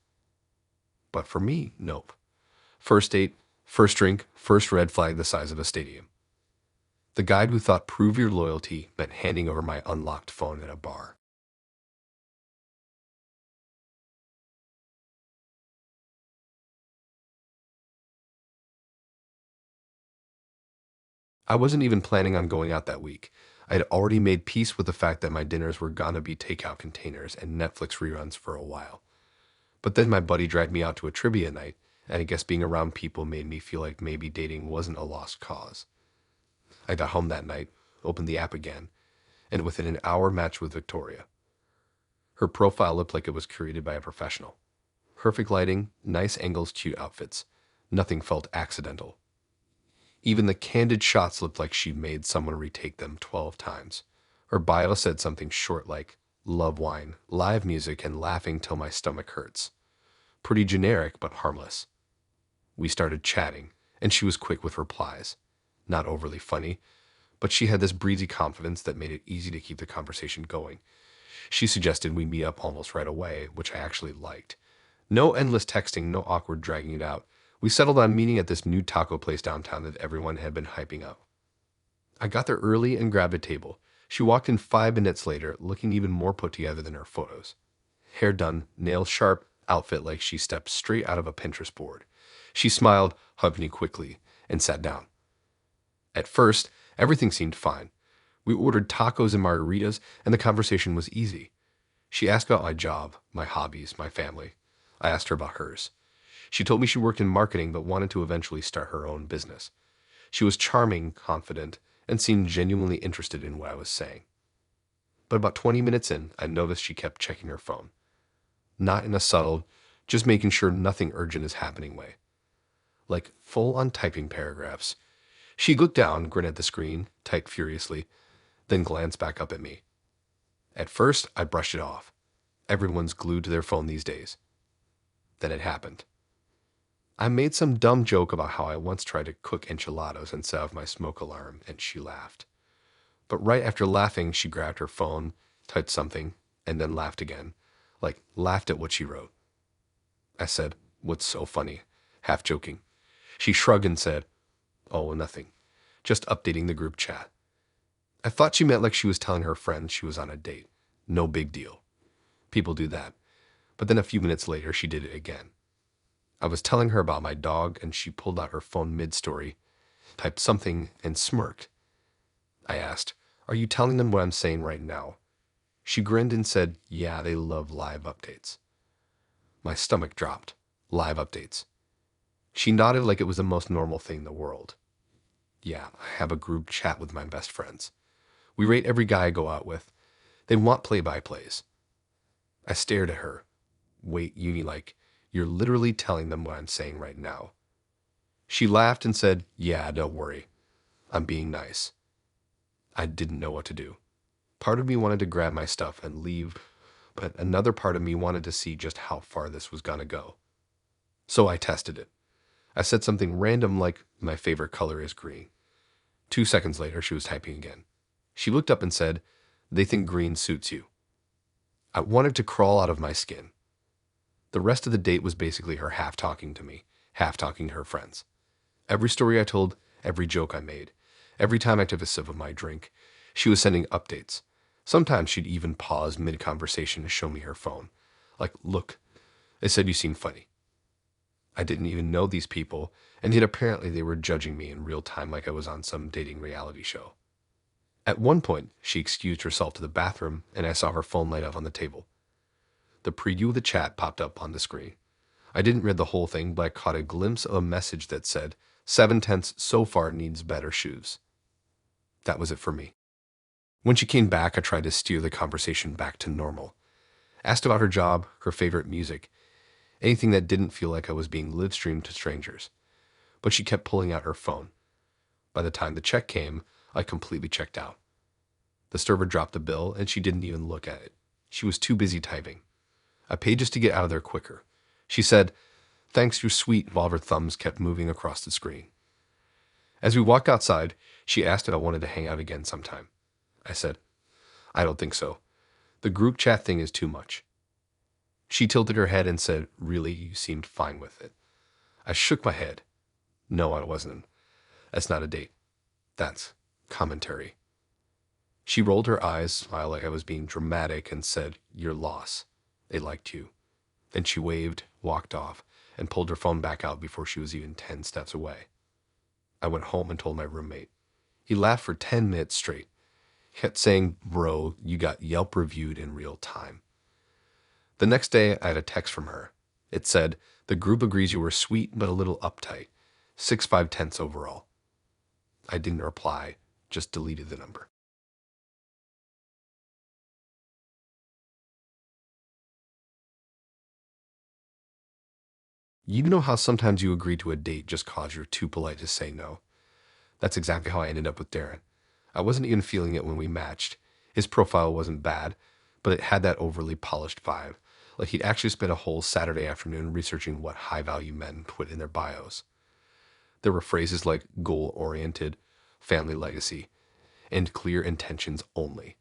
But for me, nope. First date, first drink, first red flag the size of a stadium. The guide who thought prove your loyalty meant handing over my unlocked phone at a bar. I wasn't even planning on going out that week. I had already made peace with the fact that my dinners were gonna be takeout containers and Netflix reruns for a while. But then my buddy dragged me out to a trivia night, and I guess being around people made me feel like maybe dating wasn't a lost cause. I got home that night, opened the app again, and within an hour matched with Victoria. Her profile looked like it was created by a professional. Perfect lighting, nice angles, cute outfits. Nothing felt accidental. Even the candid shots looked like she made someone retake them 12 times. Her bio said something short like, love wine, live music, and laughing till my stomach hurts. Pretty generic, but harmless. We started chatting, and she was quick with replies. Not overly funny, but she had this breezy confidence that made it easy to keep the conversation going. She suggested we meet up almost right away, which I actually liked. No endless texting, no awkward dragging it out. We settled on meeting at this new taco place downtown that everyone had been hyping up. I got there early and grabbed a table. She walked in 5 minutes later, looking even more put together than her photos. Hair done, nails sharp, outfit like she stepped straight out of a Pinterest board. She smiled, hugged me quickly, and sat down. At first, everything seemed fine. We ordered tacos and margaritas, and the conversation was easy. She asked about my job, my hobbies, my family. I asked her about hers. She told me she worked in marketing but wanted to eventually start her own business. She was charming, confident, and seemed genuinely interested in what I was saying. But about 20 minutes in, I noticed she kept checking her phone. Not in a subtle, just making sure nothing urgent is happening way. Like full-on typing paragraphs. She looked down, grinned at the screen, typed furiously, then glanced back up at me. At first, I brushed it off. Everyone's glued to their phone these days. Then it happened. I made some dumb joke about how I once tried to cook enchiladas and set off my smoke alarm, and she laughed. But right after laughing, she grabbed her phone, typed something, and then laughed again, like laughed at what she wrote. I said, "What's so funny?" half joking. She shrugged and said, "Oh, nothing. Just updating the group chat." I thought she meant like she was telling her friends she was on a date. No big deal. People do that. But then a few minutes later, she did it again. I was telling her about my dog, and she pulled out her phone mid-story, typed something, and smirked. I asked, "Are you telling them what I'm saying right now?" She grinned and said, "Yeah, they love live updates." My stomach dropped. Live updates. She nodded like it was the most normal thing in the world. Yeah, I have a group chat with my best friends. We rate every guy I go out with. They want play-by-plays. I stared at her. Wait, like, you're literally telling them what I'm saying right now. She laughed and said, "Yeah, don't worry. I'm being nice." I didn't know what to do. Part of me wanted to grab my stuff and leave, but another part of me wanted to see just how far this was gonna go. So I tested it. I said something random like, "My favorite color is green." 2 seconds later, she was typing again. She looked up and said, "They think green suits you." I wanted to crawl out of my skin. The rest of the date was basically her half talking to me, half talking to her friends. Every story I told, every joke I made, every time I took a sip of my drink, she was sending updates. Sometimes she'd even pause mid-conversation to show me her phone. Like, "Look, it said you seem funny." I didn't even know these people, and yet apparently they were judging me in real time like I was on some dating reality show. At one point, she excused herself to the bathroom, and I saw her phone light up on the table. The preview of the chat popped up on the screen. I didn't read the whole thing, but I caught a glimpse of a message that said, 7/10 so far needs better shoes. That was it for me. When she came back, I tried to steer the conversation back to normal. Asked about her job, her favorite music, anything that didn't feel like I was being live-streamed to strangers. But she kept pulling out her phone. By the time the check came, I completely checked out. The server dropped the bill, and she didn't even look at it. She was too busy typing. I paid just to get out of there quicker. She said, "Thanks, you're sweet," while her thumbs kept moving across the screen. As we walked outside, she asked if I wanted to hang out again sometime. I said, "I don't think so. The group chat thing is too much." She tilted her head and said, "Really, you seemed fine with it." I shook my head. "No, I wasn't. That's not a date. That's Commentary. She rolled her eyes, smiled like I was being dramatic, and said, "Your loss. They liked you." Then she waved, walked off, and pulled her phone back out before she was even 10 steps away. I went home and told my roommate. He laughed for 10 minutes straight. He kept saying, "Bro, you got Yelp reviewed in real time." The next day, I had a text from her. It said, "The group agrees you were sweet but a little uptight. 6/5 overall." I didn't reply, just deleted the number. You know how sometimes you agree to a date just cause you're too polite to say no? That's exactly how I ended up with Darren. I wasn't even feeling it when we matched. His profile wasn't bad, but it had that overly polished vibe, like he'd actually spent a whole Saturday afternoon researching what high-value men put in their bios. There were phrases like goal-oriented, family legacy, and clear intentions only.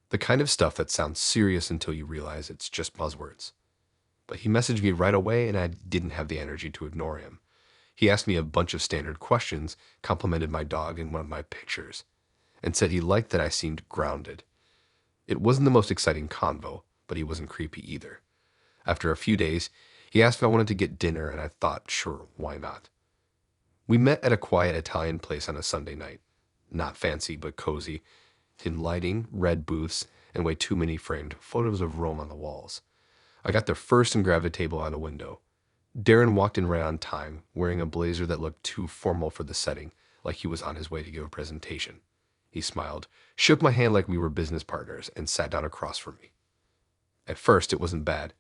The kind of stuff that sounds serious until you realize it's just buzzwords. But he messaged me right away and I didn't have the energy to ignore him. He asked me a bunch of standard questions, complimented my dog in one of my pictures, and said he liked that I seemed grounded. It wasn't the most exciting convo, but he wasn't creepy either. After a few days, he asked if I wanted to get dinner, and I thought, sure, why not? We met at a quiet Italian place on a Sunday night. Not fancy, but cozy. Dim lighting, red booths, and way too many framed photos of Rome on the walls. I got there first and grabbed a table out a window. Darren walked in right on time, wearing a blazer that looked too formal for the setting, like he was on his way to give a presentation. He smiled, shook my hand like we were business partners, and sat down across from me. At first, it wasn't bad.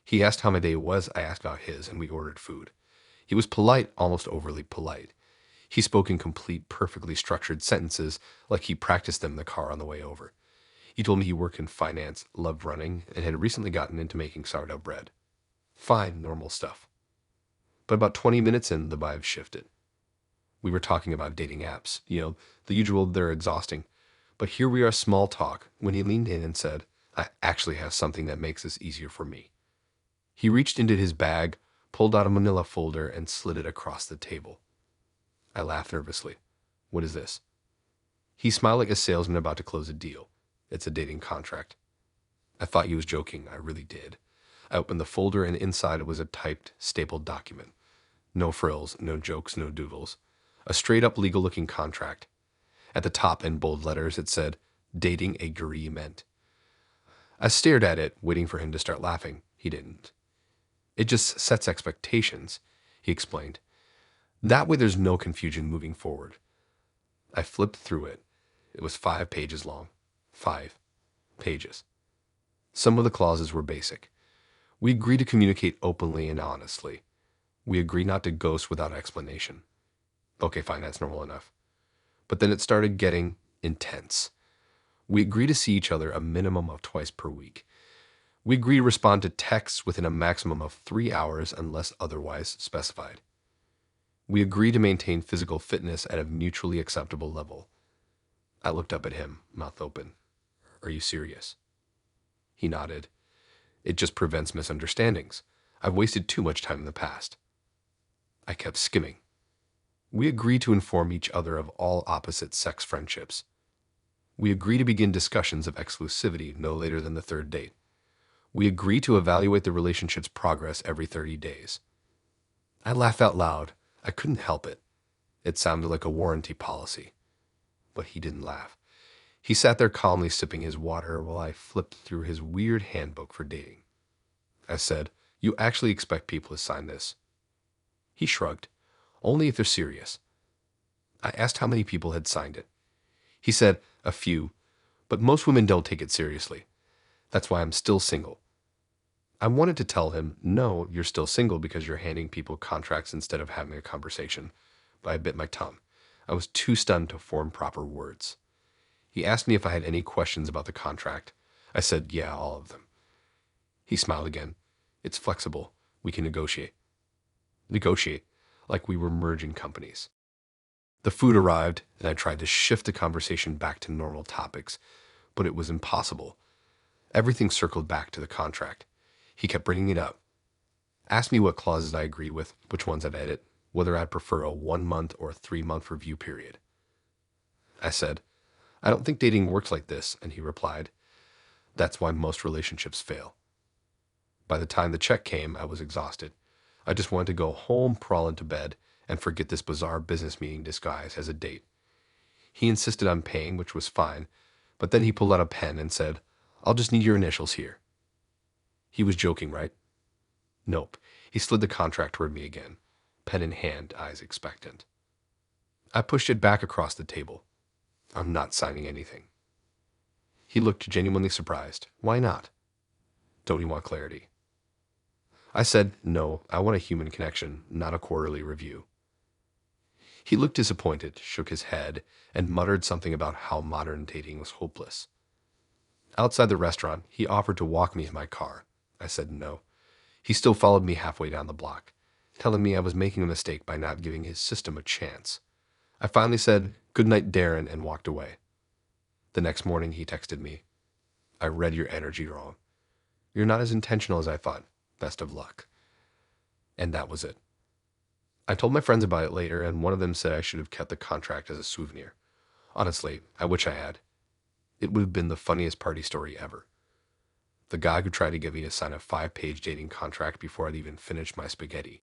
He asked how my day was, I asked about his, and we ordered food. He was polite, almost overly polite. He spoke in complete, perfectly structured sentences, like he practiced them in the car on the way over. He told me he worked in finance, loved running, and had recently gotten into making sourdough bread. Fine, normal stuff. But about 20 minutes in, the vibe shifted. We were talking about dating apps. The usual, they're exhausting. But here we are, small talk, when he leaned in and said, "I actually have something that makes this easier for me." He reached into his bag, pulled out a manila folder, and slid it across the table. I laughed nervously. "What is this?" He smiled like a salesman about to close a deal. "It's a dating contract." I thought he was joking. I really did. I opened the folder, and inside it was a typed, stapled document. No frills, no jokes, no doodles. A straight-up legal-looking contract. At the top, in bold letters, it said, "Dating Agreement." I stared at it, waiting for him to start laughing. He didn't. "It just sets expectations," he explained. "That way there's no confusion moving forward." I flipped through it. It was 5 pages long. 5 pages. Some of the clauses were basic. We agree to communicate openly and honestly. We agree not to ghost without explanation. Okay, fine, that's normal enough. But then it started getting intense. We agree to see each other a minimum of twice per week. We agree to respond to texts within a maximum of 3 hours unless otherwise specified. We agree to maintain physical fitness at a mutually acceptable level. I looked up at him, mouth open. "Are you serious?" He nodded. "It just prevents misunderstandings. I've wasted too much time in the past." I kept skimming. We agree to inform each other of all opposite sex friendships. We agree to begin discussions of exclusivity no later than the 3rd date. We agree to evaluate the relationship's progress every 30 days. I laughed out loud. I couldn't help it. It sounded like a warranty policy. But he didn't laugh. He sat there calmly sipping his water while I flipped through his weird handbook for dating. I said, "You actually expect people to sign this?" He shrugged. "Only if they're serious." I asked how many people had signed it. He said, "A few, but most women don't take it seriously. That's why I'm still single." I wanted to tell him, "No, you're still single because you're handing people contracts instead of having a conversation," but I bit my tongue. I was too stunned to form proper words. He asked me if I had any questions about the contract. I said, "Yeah, all of them." He smiled again. "It's flexible. We can negotiate." Negotiate, like we were merging companies. The food arrived, and I tried to shift the conversation back to normal topics, but it was impossible. Everything circled back to the contract. He kept bringing it up. Asked me what clauses I agreed with, which ones I'd edit, whether I'd prefer a 1-month or a 3-month review period. I said. I don't think dating works like this, and he replied, that's why most relationships fail. By the time the check came, I was exhausted. I just wanted to go home, crawl into bed, and forget this bizarre business meeting disguised as a date. He insisted on paying, which was fine, but then he pulled out a pen and said, I'll just need your initials here. He was joking, right? Nope. He slid the contract toward me again, pen in hand, eyes expectant. I pushed it back across the table. I'm not signing anything. He looked genuinely surprised. Why not? Don't you want clarity? I said, no, I want a human connection, not a quarterly review. He looked disappointed, shook his head, and muttered something about how modern dating was hopeless. Outside the restaurant, he offered to walk me to my car. I said no. He still followed me halfway down the block, telling me I was making a mistake by not giving his system a chance. I finally said, good night, Darren, and walked away. The next morning, he texted me, I read your energy wrong. You're not as intentional as I thought. Best of luck. And that was it. I told my friends about it later, and one of them said I should have kept the contract as a souvenir. Honestly, I wish I had. It would have been the funniest party story ever. The guy who tried to get me to sign a 5-page dating contract before I'd even finished my spaghetti.